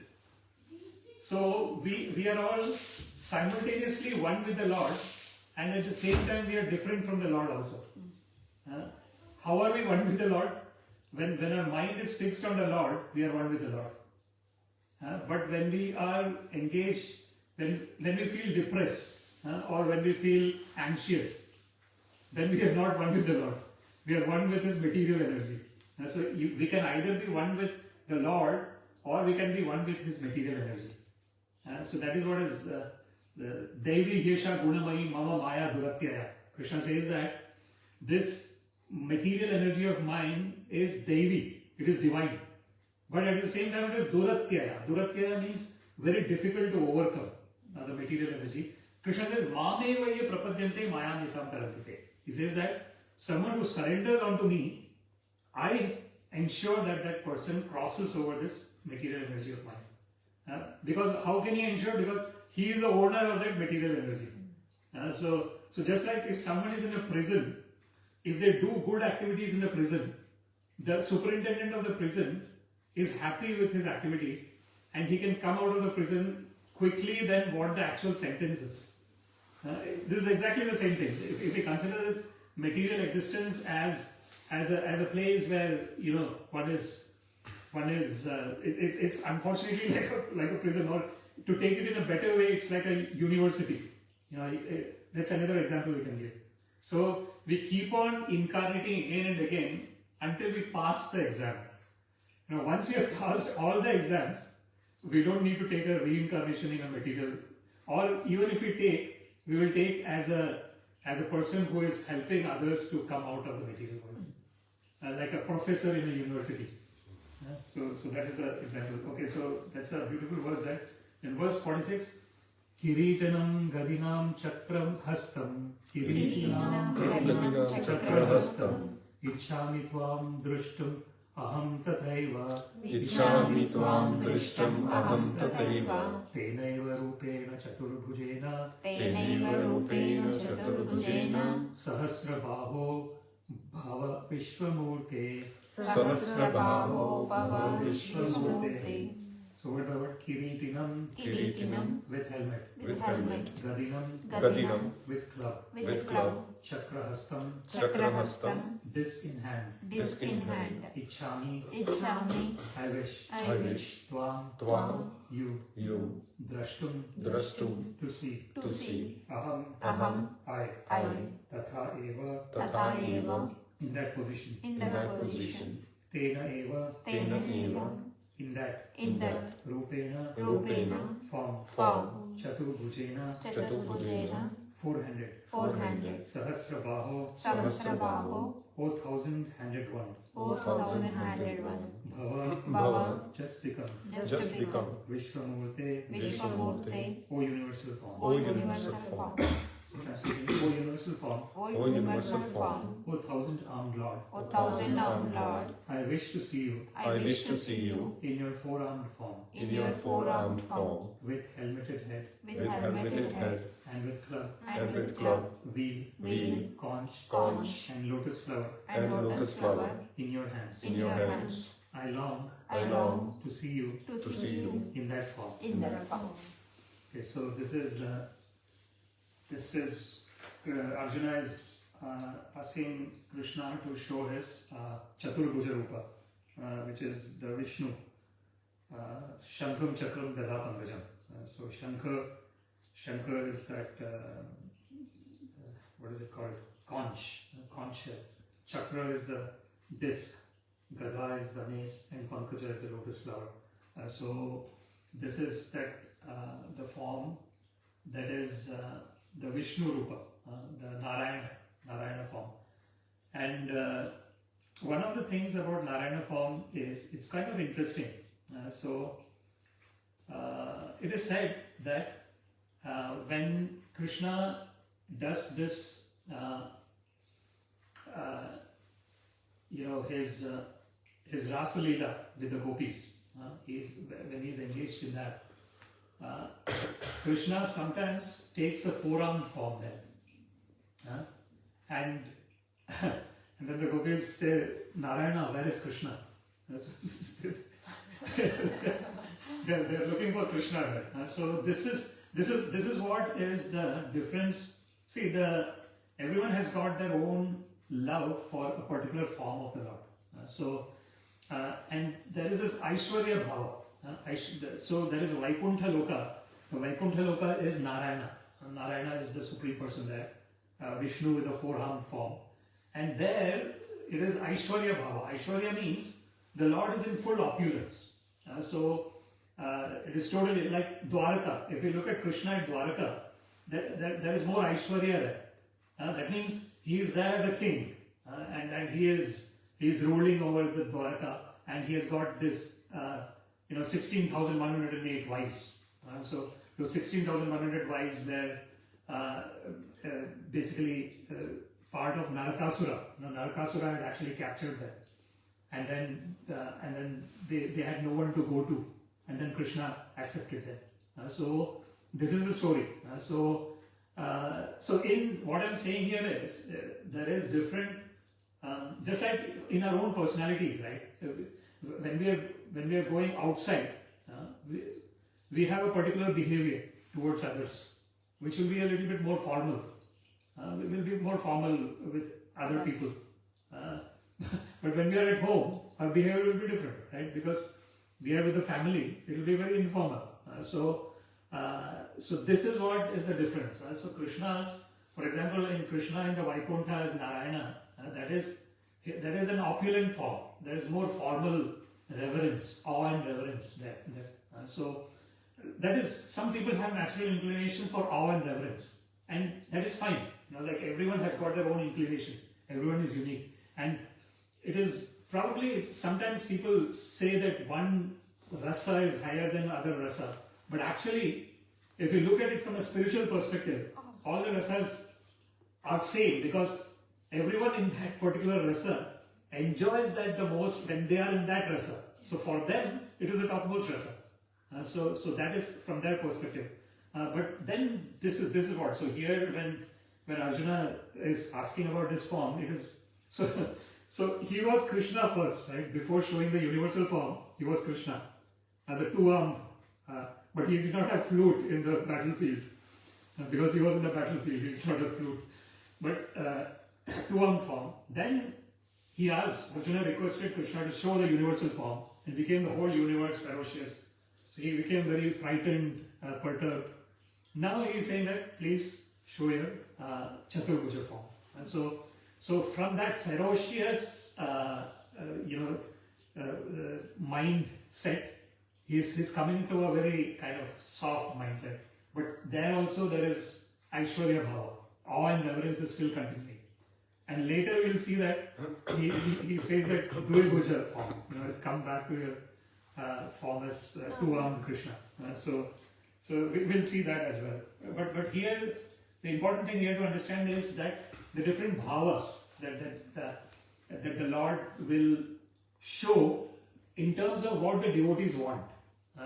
So we are all simultaneously one with the Lord, and at the same time we are different from the Lord also. How are we one with the Lord? When our mind is fixed on the Lord, we are one with the Lord. But when we are engaged, when we feel depressed, or when we feel anxious, then we are not one with the Lord. We are one with His material energy. So we can either be one with the Lord, or we can be one with His material energy. So that is what is Devi Yesha Gunamayi Mama Maya Duratyaya. Krishna says that this material energy of mine is Devi, it is divine. But at the same time it is Duratyaya. Duratyaya means very difficult to overcome, the material energy. Krishna says, Mameva ye prapadyante mayam nitam tarantite. He says that someone who surrenders unto me, I ensure that that person crosses over this material energy of mine. Because how can he ensure? Because he is the owner of that material energy. So just like if someone is in a prison, if they do good activities in the prison, the superintendent of the prison is happy with his activities and he can come out of the prison quickly than what the actual sentence is. This is exactly the same thing. If we consider this material existence as a place where it's unfortunately like a prison, or to take it in a better way, it's like a university. That's another example we can give. So we keep on incarnating again and again until we pass the exam. Once we have passed all the exams, we don't need to take a reincarnation in a material, or even if we will take as a person who is helping others to come out of the material world, like a professor in a university. So that is an example. Okay, so that's a beautiful verse there. In verse 46, Kiritanam Gadinam Chakram Hastam Kiritanam Gadinam Chakram Hastam Ichchami Tvam Drishtum Aham Tathaiva Ichchami Tvam Drishtam Aham Tathaiva Tenaiva Rupena Chaturbhujena Tenaiva Rupena Chaturbhujena Sahasrabaho Bhava Vishwamurte Sahasrabaho Bhava Vishwamurte. So what about Kiritinam? Kiritinam With helmet. with helmet. Gadinam with club. With club. Chakrahastam Chakrahastam disc in hand. disc in hand. Ichchami Ichchami I wish. I wish. Tvam you. Drashtum Drashtum to see. To see. Aham I. I. Tatha eva Tata eva. in that position. In that position. Tena eva Tena eva. in that. Rupena form. Chaturbhujena Chaturbhujena. four-handed. Sahasrabaho Sahasrabaho. 4,000-handed one. 4,000-handed one. Bhava just become. Just become. Vishwamurte Vishwamurte. O universal form. O universal form. Translation, O universal form. O universal form. O thousand-armed Lord. O thousand-armed Lord. I wish to see you I wish to see you in your four-armed form. in your four-armed form. With helmeted head With helmeted head. and with club, And with club. wheel, conch, and lotus flower And lotus flower. in your hands. In your hands. I long I long to see you to see you in that form. in that form. Okay, so this is Arjuna is asking Krishna to show his Chaturbhuja Rupa, which is the Vishnu, Shankam Chakram Gada Pangajam. So Shankar is that, what is it called? Conch shell. Chakra is the disc, Gada is the mace, and Pankaja is the lotus flower. So this is that the form that is the Vishnu Rupa, the Narayana form. And one of the things about Narayana form is it's kind of interesting. It is said that when Krishna does this, his Rasa Leela with the gopis, when he's engaged in that, Krishna sometimes takes the four-armed form then, and then the gopis say, Narayana, where is Krishna? They're looking for Krishna there. So this is what is the difference. See, everyone has got their own love for a particular form of the Lord. And there is this Aishwarya Bhava. So there is Vaikuntha Loka. The Vaikuntha Loka is Narayana. Narayana is the supreme person there. Vishnu with a four-armed form. And there it is Aishwarya Bhava. Aishwarya means the Lord is in full opulence. It is totally like Dwaraka. If you look at Krishna at Dwaraka, there is more Aishwarya there. That means he is there as a king, and he is ruling over the Dwaraka, and he has got this 16,108 wives. So those 16,100 wives, basically part of Narakasura. Narakasura had actually captured them, and then they had no one to go to, and then Krishna accepted them. So this is the story. So in what I'm saying here is there is different, just like in our own personalities, right? When we are going outside, we have a particular behavior towards others, which will be a little bit more formal. We will be more formal with other people. But when we are at home, our behavior will be different, right? Because we are with the family, it will be very informal. So this is what is the difference. So Krishna's, for example, in Krishna in the Vaikuntha as Narayana, that is an opulent form. There is more formal reverence, awe and reverence there. So that is, some people have natural inclination for awe and reverence, and that is fine. Like everyone has got their own inclination. Everyone is unique, and it is probably sometimes people say that one rasa is higher than other rasa, but actually, if you look at it from a spiritual perspective, all the rasas are same, because everyone in that particular rasa enjoys that the most when they are in that rasa. So for them, it is the topmost rasa. So that is from their perspective. But then this is what. So here when Arjuna is asking about this form, it is so he was Krishna first, right? Before showing the universal form, he was Krishna. The two-armed, but he did not have flute in the battlefield. Because he was in the battlefield, he did not have flute. But two-armed form. Then he asked, Arjuna requested Krishna to show the universal form, and became the whole universe ferocious. So he became very frightened, perturbed. Now he is saying that please show your Chaturbhuja form. And so from that ferocious, mindset, he's coming to a very kind of soft mindset. But there also there is Aishwarya Bhava. Awe and reverence is still continuing. And later we'll see that he says that Dvibhuja form, come back to your form as two-armed Krishna. So we will see that as well. But here, the important thing here to understand is that the different bhavas that the Lord will show in terms of what the devotees want.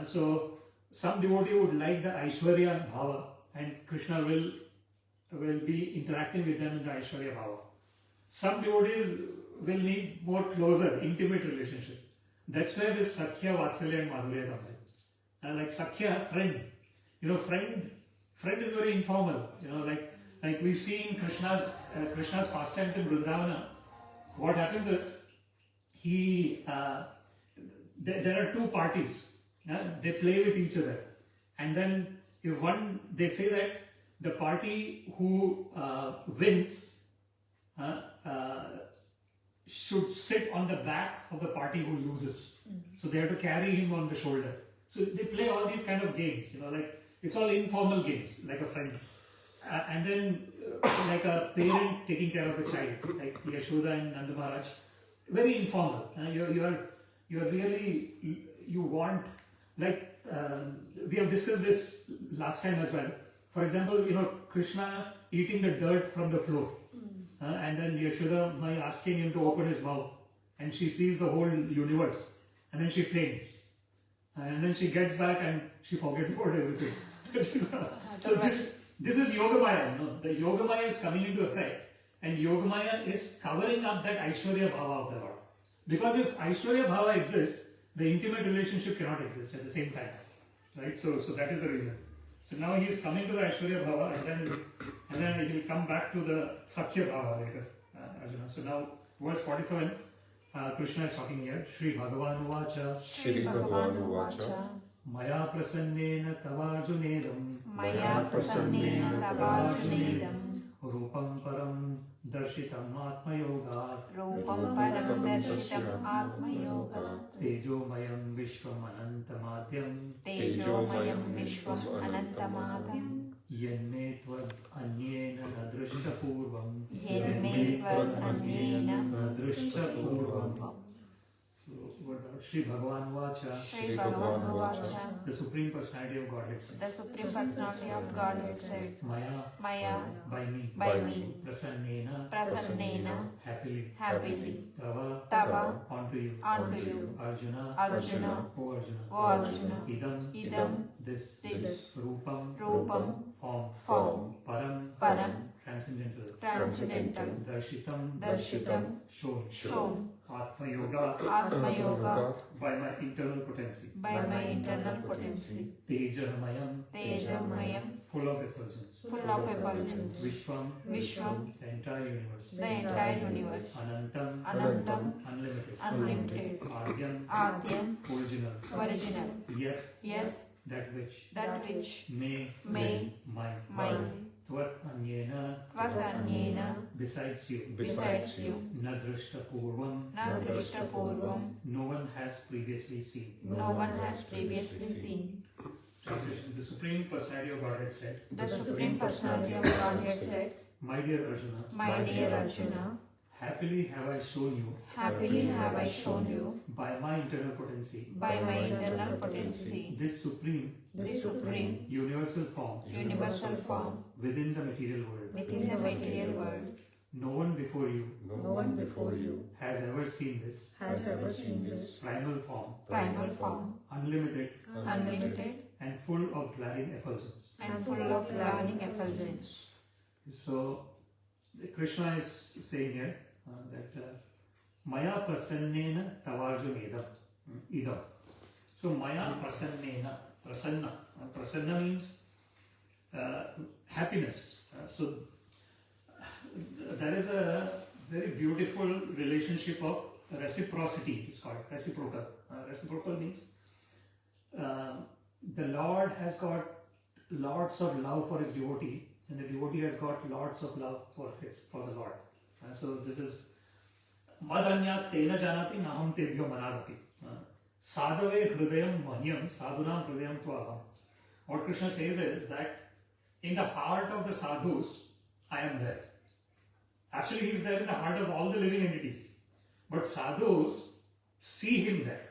So some devotee would like the Aishwarya Bhava, and Krishna will be interacting with them in the Aishwarya Bhava. Some devotees will need more closer, intimate relationship. That's where this Sakhya, Vatsalya and Madhurya comes in. Like Sakhya, friend. Friend is very informal. Like we see in Krishna's pastimes in Vrindavana. What happens is, there are two parties. They play with each other. And then they say that the party who wins should sit on the back of the party who loses. So they have to carry him on the shoulder. So they play all these kind of games, like it's all informal games, like a friend. And then like a parent taking care of the child, like Yashoda and Nanda Maharaj. Very informal. You want, like we have discussed this last time as well. For example, Krishna eating the dirt from the floor. And then Yashoda Mai asking him to open his mouth, and she sees the whole universe, and then she faints, and then she gets back and she forgets about everything. So this is Yogamaya. The Yogamaya is coming into effect, and Yogamaya is covering up that Aishwarya Bhava of the Lord. Because if Aishwarya Bhava exists, the intimate relationship cannot exist at the same time, right? So that is the reason. So now he is coming to the Aishwarya Bhava, and then he will come back to the Sakhya Bhava later. Arjuna. So now, verse 47, Krishna is talking here. Shri Bhagavan Uvacha. Shri Bhagavan Uvacha. Maya prasannena tavarjunedam. Maya prasannena tavarjunedam. Rupam param darshitam atma yoga. Rupam param darshitam atma yoga. Tejomayam vishvam anantamadhyam. Tejomayam vishvam anantamadhyam. Yenme tvad anyena nadrishta purvam. Yenme tvad anyena nadrishta purvam. So Shri Bhagavan Vacha, Shri Bhagavan Vacha, the Supreme Personality of Godhead said, the Supreme Personality of Godhead says, Maya, Maya, by me, Prasannena, happily, Tava, onto you, Arjuna, Arjuna, O Arjuna, O Arjuna, Idam, this, Rupam, form, Param, transcendental, Darshitam, shown, Atma Yoga, by my internal potency, Tejamayam, full of effulgence, Vishwam, the entire universe, Anantam, unlimited, Adyam, original, Yet, that which may, mine, Tvat anyena, besides you, Nadrishta Purvam, no one has previously seen. Translation: the Supreme Personality of Godhead said, My dear Arjuna, happily have I shown you, by my internal potency, this supreme universal form within the material world. No one before you has ever seen this primal form, unlimited and full of glaring effulgence. So Krishna is saying here that Maya prasannena tavarjunedam idam. So Maya prasannena, prasanna means happiness. So there is a very beautiful relationship of reciprocity. It's called reciprocal. Reciprocal means the Lord has got lots of love for his devotee, and the devotee has got lots of love for the Lord. So this is madanya tena janati naham tebhyo manadati. Sadhave hridayam mahyam sadhunam hridayam tvaham. What Krishna says is that in the heart of the sadhus, I am there. Actually, he is there in the heart of all the living entities. But sadhus see him there,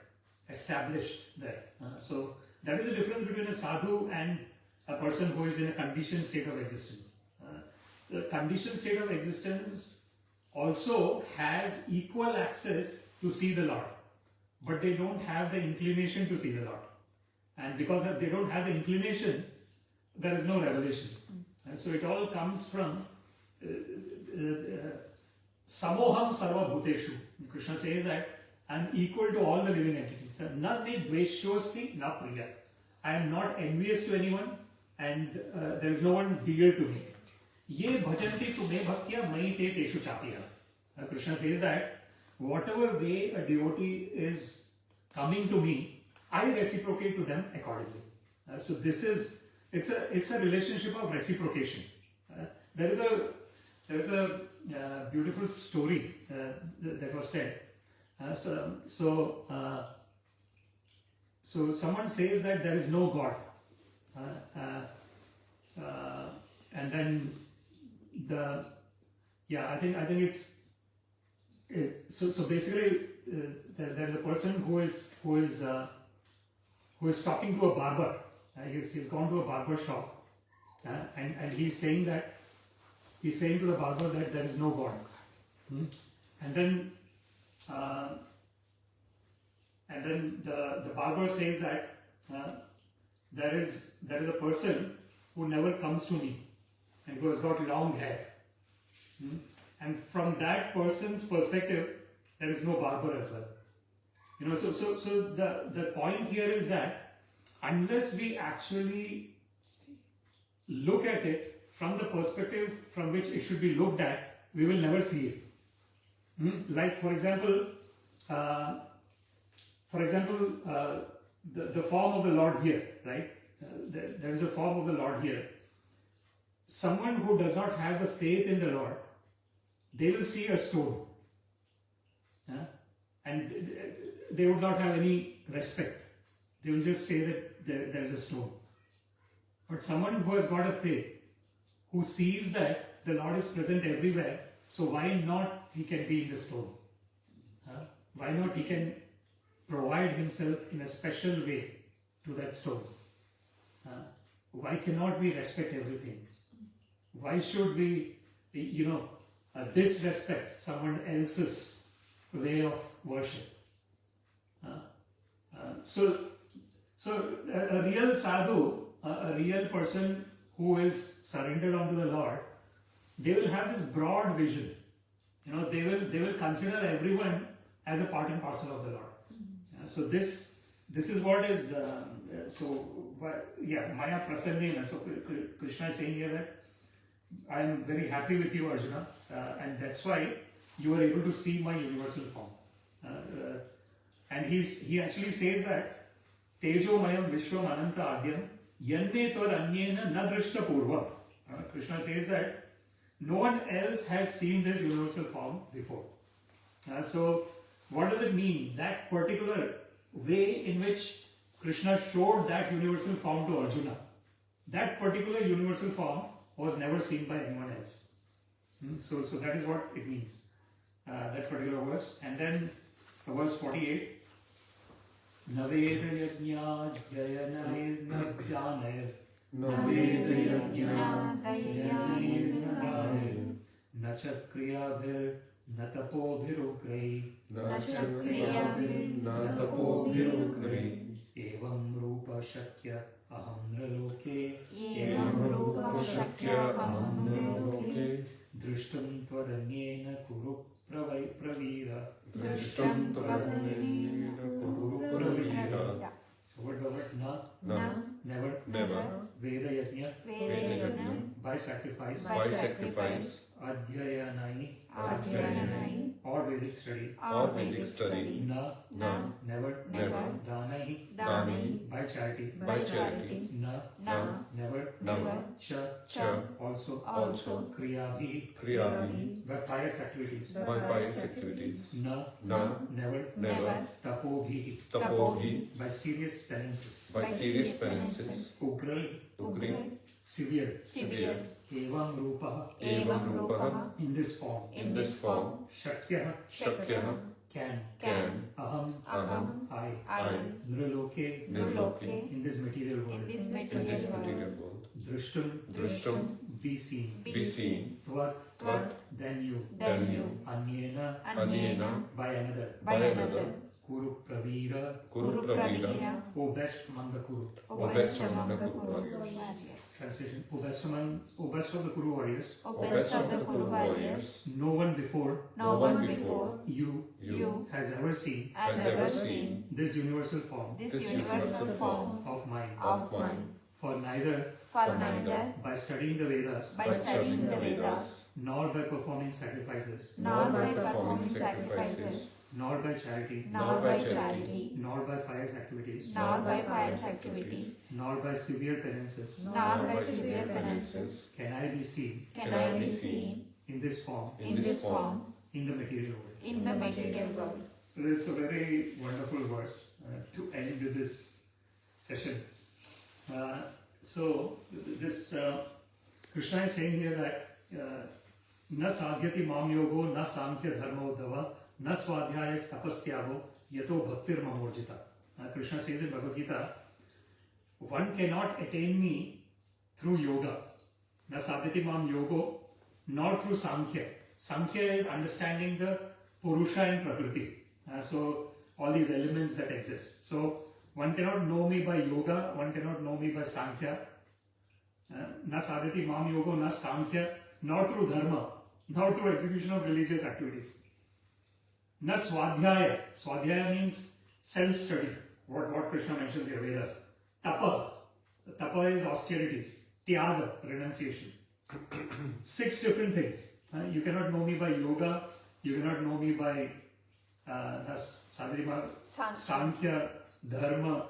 established there. So that is the difference between a sadhu and a person who is in a conditioned state of existence. The conditioned state of existence also has equal access to see the Lord, but they don't have the inclination to see the Lord. And because they don't have the inclination, there is no revelation. And so it all comes from Samoham Sarva Bhuteshu. Krishna says that I am equal to all the living entities. Na me dveshyosti na priya. I am not envious to anyone, and there is no one dear to me. Ye bhajanti tu me bhaktya mai te teshu chapiya. Krishna says that whatever way a devotee is coming to me, I reciprocate to them accordingly. So this is it's a relationship of reciprocation. There is a beautiful story that was said. So someone says that there is no God, and then I think it's so basically there is a person who is talking to a barber. He's gone to a barber shop, and he's saying to the barber that there is no God. And then the barber says that there is a person who never comes to me and who has got long hair. And from that person's perspective, there is no barber as well. So the point here is that unless we actually look at it from the perspective from which it should be looked at, we will never see it. Like for example, the form of the Lord here, right? There is a form of the Lord here. Someone who does not have the faith in the Lord, they will see a stone, and they would not have any respect. They will just say that there is a stone. But someone who has got a faith, who sees that the Lord is present everywhere, so why not he can be in the stone? Why not he can provide himself in a special way to that stone? Why cannot we respect everything? Why should we, disrespect someone else's way of worship? So a real sadhu, a real person who is surrendered unto the Lord, they will have this broad vision. They will consider everyone as a part and parcel of the Lord. So this is what is Maya Prasannena. So Krishna is saying here that I am very happy with you, Arjuna, and that's why you are able to see my universal form. And he actually says that Tejo Mayam Vishwam Ananta Adyam Yanme Tvad Anyena Na Drishta Purva. Krishna says that no one else has seen this universal form before. So what does it mean? That particular way in which Krishna showed that universal form to Arjuna, that particular universal form was never seen by anyone else. So that is what it means, that particular verse. And then verse 48. Naveda yajna jayanair jnaner Naveda yajna jayanair nachakriya natapobhirukrai evam rupa shakya aham nraloke drishtam tvaranyena kuru pravira. So what na, never, Veda yajna, by sacrifice, Adhyayanai, or Vedic study, na, never, Danahi, by charity, na, never, cha, also, Kriyabhi, by pious activities, na, never, Tapobhi, by serious penances, Ugral, severe, Evam Rupaha, in this form, Shakya, can, Aham, I, Nraloke, in this material world, Drishtam, be seen, Tvat, then you, Anyena, by another, Kuru Pravira, O best among the Kuru. Translation: O best of the Kuru warriors. No one before you has ever seen this universal form of mine. For neither by studying the Vedas nor by performing sacrifices nor by charity nor by pious activities nor by severe penances can I be seen in this form in the material world. So it's a very wonderful verse to end with this session. So this Krishna is saying here that na sadhyati mam yogo na samkhya dharma uddhava na swadhyaya tapastyago yato bhaktir mamorjita. Krishna says in Bhagavad-Gita, one cannot attain me through yoga, na sadhyati mam yogo, nor through samkhya. Samkhya is understanding the purusha and prakriti, so all these elements that exist. So one cannot know me by yoga, one cannot know me by Sankhya. Na sadhati mam yogo, na Sankhya, nor through dharma, nor through execution of religious activities. Na swadhyaya. Swadhyaya means self-study. What Krishna mentions here, Vedas. Tapa. Tapa is austerities. Tyaga, renunciation. 6 different things. You cannot know me by yoga, you cannot know me by Sankhya, Dharma,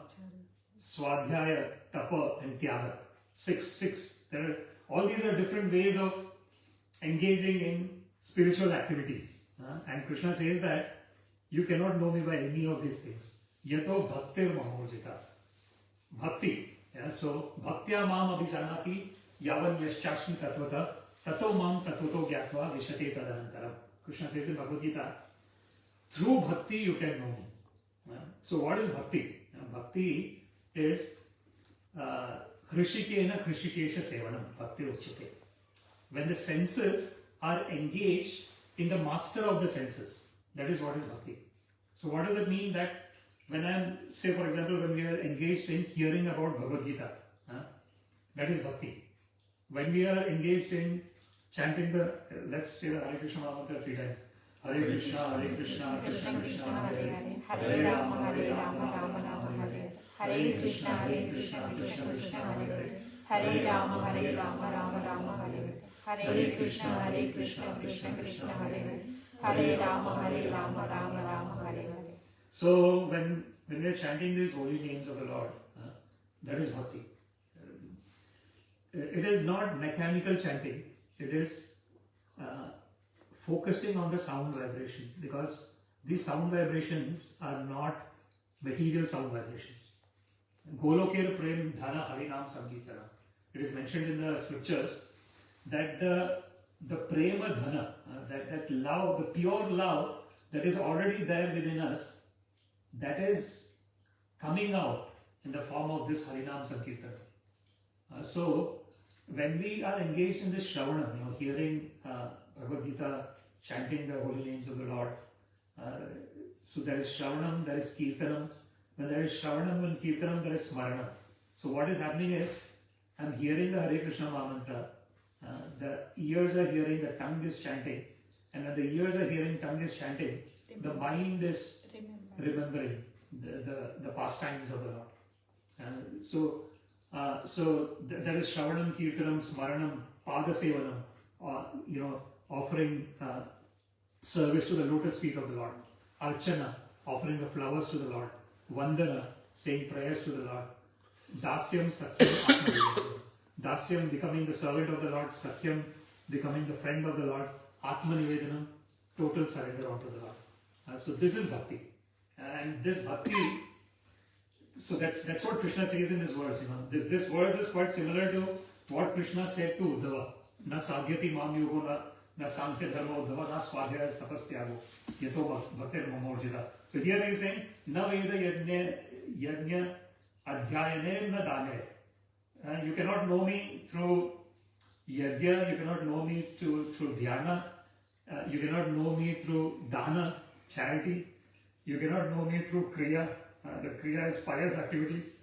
Swadhyaya, Tapa, and Tyaga. 6. All these are different ways of engaging in spiritual activities. And Krishna says that you cannot know me by any of these things. Yato bhaktir mamorjita. Bhakti. So, bhaktya mam abhijanati yavan yaschashmi tatvata tato mam tatvato gyatva vishate tadanantaram. Krishna says in Bhagavad-Gita, through bhakti you can know me. So what is bhakti? Bhakti is Hrishikena Hrishikesha Sevanam, Bhakti Uchyate. When the senses are engaged in the master of the senses, that is what is bhakti. So what does it mean that when I'm, say for example, when we are engaged in hearing about Bhagavad-Gita, that is bhakti. When we are engaged in chanting the, let's say the Hare Krishna Mantra 3 times. Hare Krishna, Krishna Krishna, Hare Hare, Hare Rama, Rama Rama, Hare Hare Krishna, Krishna Krishna, Hare Hare, Hare Rama, Rama Rama, Hare Hare Krishna, Krishna Krishna, Hare Hare Rama, Rama Rama, Hare Hare. So when we are chanting these holy names of the Lord, that is bhakti. It is not mechanical chanting. It is focusing on the sound vibration, because these sound vibrations are not material sound vibrations. Golokera prem dhana harinam sankirtana. It is mentioned in the scriptures that the prema dhana, that love, the pure love that is already there within us, that is coming out in the form of this harinam sankirtan. So when we are engaged in this Shravanam, hearing Bhagavad-Gita, chanting the holy names of the Lord, so there is Shravanam, there is Kirtanam. When there is Shravanam and Kirtanam, there is Smaranam. So what is happening is, I'm hearing the Hare Krishna Mantra, the ears are hearing, the tongue is chanting, and when the ears are hearing, tongue is chanting, the mind is remembering the pastimes of the Lord. So there is Shravanam, Kirtanam, Smaranam, Padasevanam, offering service to the lotus feet of the Lord. Archana, offering the flowers to the Lord. Vandana, saying prayers to the Lord. Dasyam, Sakyam, Atma. Dasyam, becoming the servant of the Lord. Sakyam, becoming the friend of the Lord. Atma Nivedanam, total surrender unto the Lord. So this is bhakti. And this bhakti, so that's what Krishna says in this verse. This verse is quite similar to what Krishna said to Uddhava. Na sadhyati mam yogo na sankhya dharma uddhava na swadhyaya tapastyago yato bhaktir mamorjita. So here he is saying, na veda yajna adhyayane na dane. You cannot know me through yajna, you cannot know me through dhyana, you cannot know me through dana, charity, you cannot know me through kriya. The kriya is pious activities.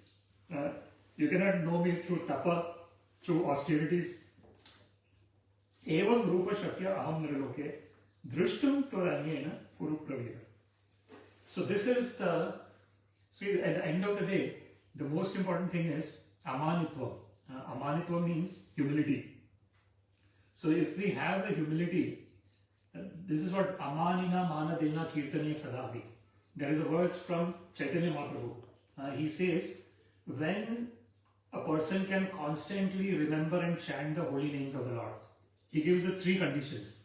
You cannot know me through tapa, through austerities. Evam rupa shakya aham nirloke drishtum tvaranyena purupravira. So this is see, at the end of the day, the most important thing is amanitva. Amanitva means humility. So if we have the humility, this is what amanina manadena kirtane sadati. There is a verse from Chaitanya Mahaprabhu. He says, when a person can constantly remember and chant the holy names of the Lord, he gives the 3 conditions.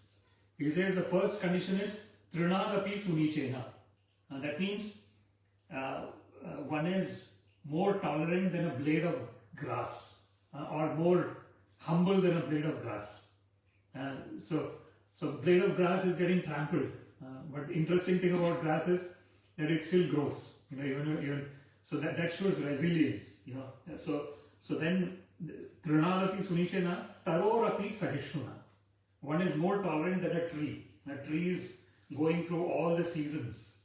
He says the first condition is Trinadapi Sunichena. That means one is more tolerant than a blade of grass, or more humble than a blade of grass. So blade of grass is getting trampled. But the interesting thing about grass is that it still grows, even so that shows resilience, So then Trinadapi Sunichena, Tarorapi Sahishnuna. One is more tolerant than a tree. A tree is going through all the seasons,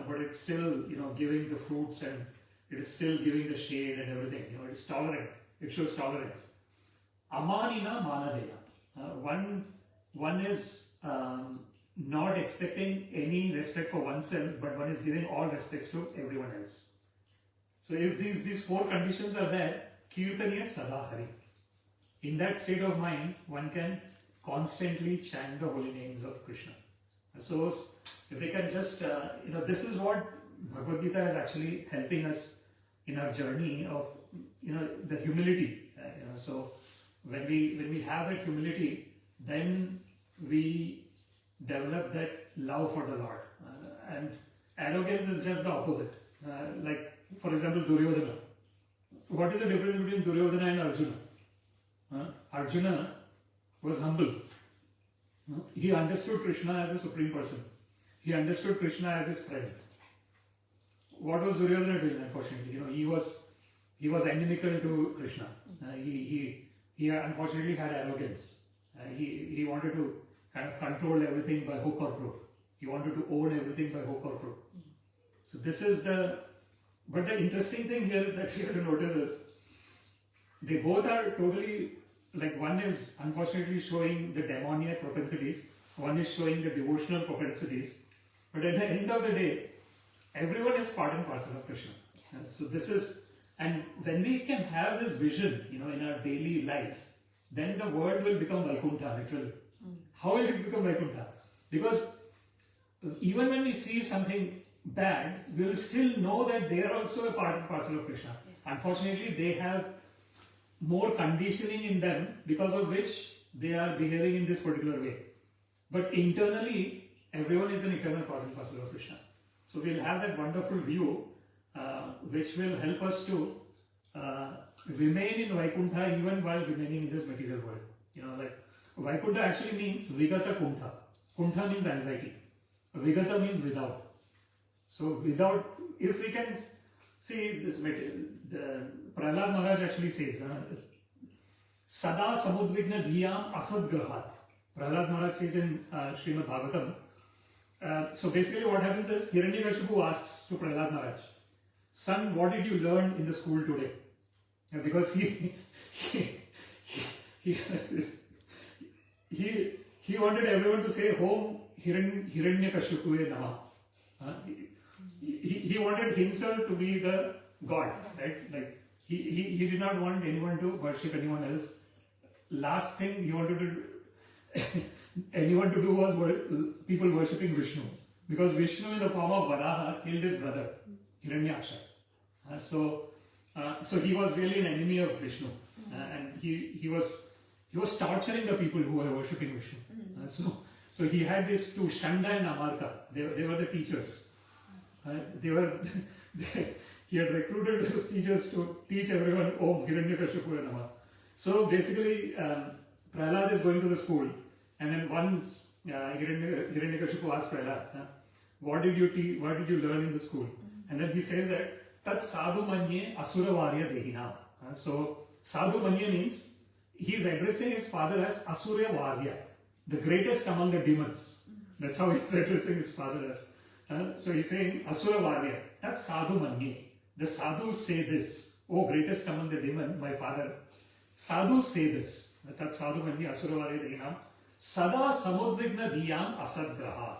but it's still, giving the fruits, and it is still giving the shade and everything. It's tolerant. It shows tolerance. Amanina Manadena. One is not expecting any respect for oneself, but one is giving all respects to everyone else. So if these 4 conditions are there, Kirtaniya Sadahari. In that state of mind, one can constantly chant the holy names of Krishna. So if they can just, this is what Bhagavad-Gita is actually helping us in our journey of, the humility. So when we have that humility, then we develop that love for the Lord. And arrogance is just the opposite. Like, for example, Duryodhana. What is the difference between Duryodhana and Arjuna? Arjuna was humble. He understood Krishna as a supreme person. He understood Krishna as his friend. what was Duryodhana doing? Unfortunately, he was inimical to Krishna. He unfortunately had arrogance. He wanted to kind of control everything by hook or crook. He wanted to own everything by hook or crook. So this is but the interesting thing here that we have to notice is they both are totally, like, one is unfortunately showing the demoniac propensities, one is showing the devotional propensities, but at the end of the day, everyone is part and parcel of Krishna. Yes. So this is, and when we can have this vision, in our daily lives, then the world will become Vaikuntha, literally. How will it become Vaikuntha? Because even when we see something bad, we will still know that they are also a part and parcel of Krishna. Yes. Unfortunately, they have more conditioning in them because of which they are behaving in this particular way. But internally, everyone is an eternal part and parcel of Krishna. So we'll have that wonderful view which will help us to remain in Vaikuntha even while remaining in this material world. Like Vaikuntha actually means Vigata Kuntha. Kuntha means anxiety. Vigata means without. So without, if we can see this, the Prahlad Maharaj actually says, Sada samudvigna dhiyam asadgrahat. Prahlad Maharaj says in Srimad Bhagavatam. So basically what happens is, Hiranyakashipu asks to Prahlad Maharaj, son, what did you learn in the school today? Because he wanted everyone to say, Home Hiranyakashipu Namah. He wanted himself to be the God, right? Like he did not want anyone to worship anyone else. Last thing he wanted anyone to do was people worshipping Vishnu, because Vishnu in the form of Varaha killed his brother Hiranyaksha. So he was really an enemy of Vishnu, and he was torturing the people who were worshipping Vishnu. So he had these two, Shanda and Amarka. They were the teachers. He had recruited those teachers to teach everyone Om Hiranyakashipu Namah. So basically, Prahlad is going to the school, and then once Hiranyakashipu asks Prahlad, what did you learn in the school? And then he says that Tat Sadhu Manye Asura Varya Dehina. So Sadhu Manye means he is addressing his father as Asura Varya, the greatest among the demons. That's how he's addressing his father as. So he's saying Asura Varya, that's Sadhu Manye. The sadhus say this, oh greatest among the demon, my father. Sadhus say this, that's Sadhu Manye Asura Varya Dhinam. Sada Samudvigna Dhiyam Asadgraha.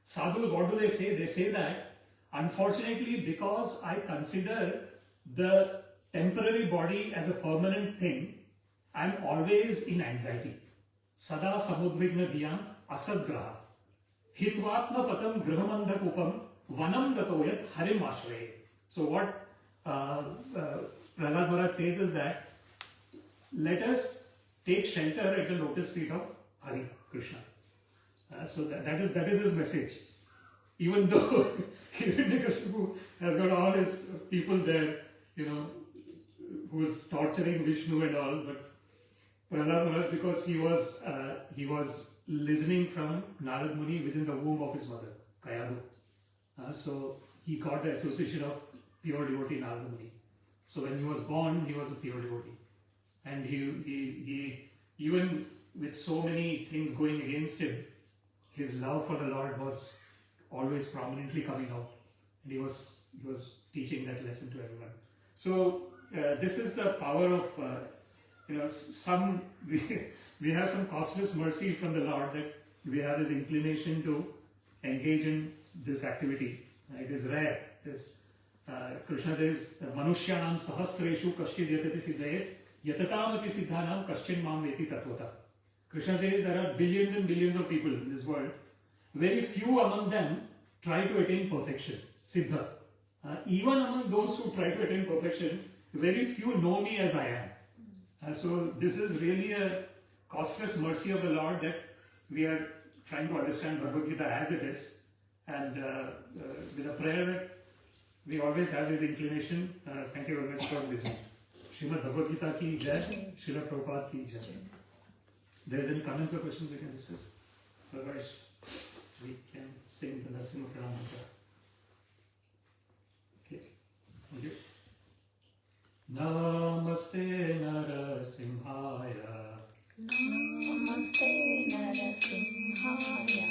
Sadhus, what do they say? They say that, unfortunately, because I consider the temporary body as a permanent thing, I'm always in anxiety. Sada Samudvigna Dhiyam Asadgraha. Hitvatma patam grihamandhakupam vanam gatoyat harim ashray. So what Prahlad Maharaj says is that let us take shelter at the lotus feet of Hari Krishna. So that is his message. Even though Hiranyakashipu has got all his people there, who is torturing Vishnu and all, but Prahlad Maharaj, because he was listening from Narad Muni within the womb of his mother, Kayadu. So he got the association of pure devotee Narad Muni. So when he was born, he was a pure devotee. And he even with so many things going against him, his love for the Lord was always prominently coming out. And he was teaching that lesson to everyone. So this is the power of, we have some costless mercy from the Lord that we have this inclination to engage in this activity. It is rare. Krishna says, Manushyanam sahasreshu kashchid yatati siddhayet yatatam api siddhanam kaschin mam veti tatvata. Krishna says there are billions and billions of people in this world. Very few among them try to attain perfection, siddha. Even among those who try to attain perfection, very few know me as I am. So this is really a costless mercy of the Lord that we are trying to understand Bhagavad-Gita as it is, and with a prayer that we always have this inclination. Thank you very much for listening. Srimad Bhagavad-Gita ki jai, Srila Prabhupada ki jai. There's any comments or questions we can discuss? Otherwise, we can sing the Narasimha Pranam Mantra. Thank you. Namaste Narasimhaya. Namaste Narasimhaya.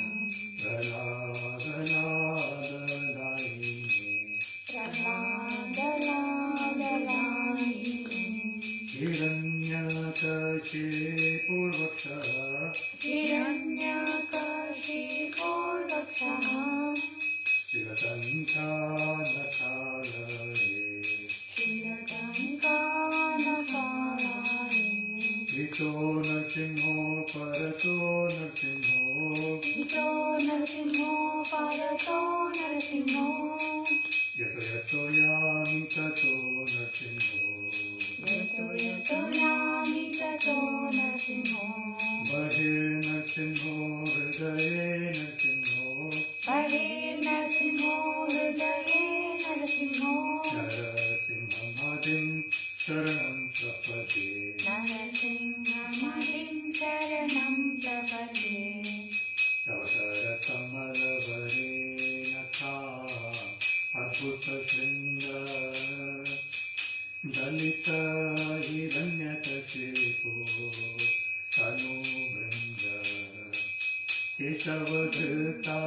Praladalalayini. Hiranyakashikurvakshaha. Shilatankanakalaye. Ito Narsimho Parato Narsimho. Ito Narasimho Parato Narasimho. Yato Yato Yami Tato Narsimho. Yato Yato Yami Tato Narasimho. Bahir Narsimho Hridaye Narsimho. Bahir Narasimho Hridaye Narasimho. Narasimhamadim Sharanam Prapade. Narasimhamadim Sharanam Prapade. Tavasara Kamalavare Natha Adbhuta Shringa Dalita Hiranyakashipu Tanu Vrinda Keshavadhrita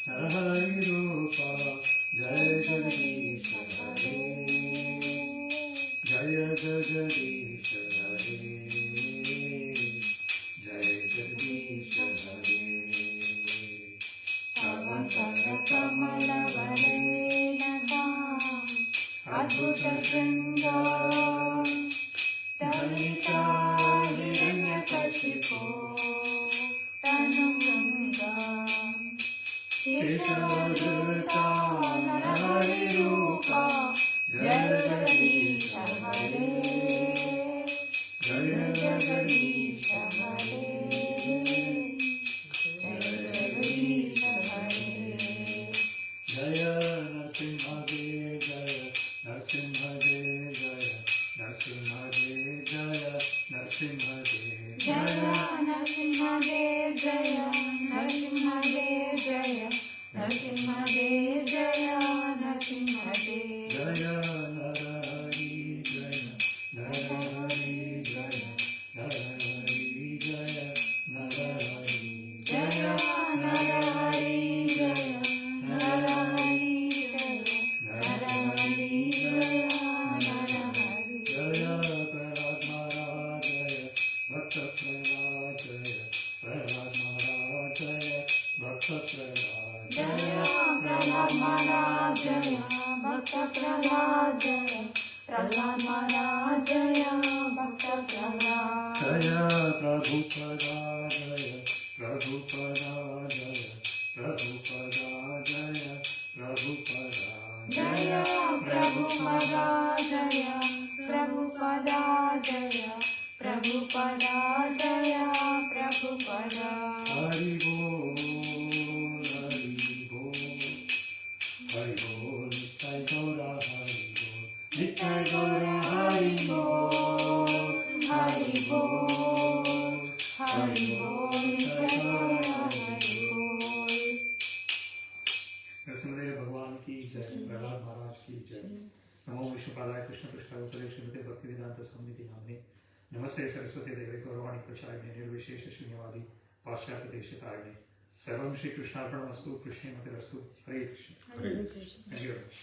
Narahari Rupa Jaya Jagadish Hare Jaya Jagadish Hare Jaya Jagadish Hare Tavasara Kamalavare Natha Adbhuta Shringa Dalita Hiranyakashipu Tanu Vrinda Keshavadhrita Narahari Rupa Jaya Jagadish Hare Jaya Jagadish Hare Jaya Jagadish Hare. Jaya Narsimhadev Jaya Narsimhadev Jaya Narsimhadev Jaya Narsimhadev Jaya Narasimhadev Jaya Narasimhadev Jaya Narasimhadev Jaya Narasimhadev. Jaya Narahari Jaya Narahari Jaya Narahari Jaya Narahari Jaya Narahari Jaya Narahari Jaya Narahari Jaya Narahari. Jaya Prahlad Maharaj Jaya Bhakta Prahlad Jaya Prahlad Maharaj Jaya Bhakta Prahlad Jaya Prahlad Maharaj Jaya Bhakta Prahlad Jaya Prahlad Maharaj Jaya Bhakta Prahlad. Jaya Prabhupada Jaya Prabhupada Jaya Prabhupada Jaya Prabhupada Jaya Prabhupada Jaya Prabhupada Jaya Prabhupada Jaya Prabhupada. Hari Bol Hari Bol Hari Bol Nitai Gaura Hari Bol Nitai Gaura Hari Bol Hari Bol Hari Bol Nitai Gaura Hari Bol. Narasimhadeva भगवान की जय प्रहलाद महाराज की जय नमो विष्णुपादाय कृष्ण पृष्ठाय श्रीमते भक्तिवेदांत समिति नामने नमस्ते सरस्वती देवी गौरवाणी प्रचारिणे निर्विशेष शून्यवादी पाश्चात्य देशतारिणे सर्वं श्री कृष्णार्पणमस्तु कृष्णे मतिरस्तु हरे Krishna Hare Krishna. Thank you very much.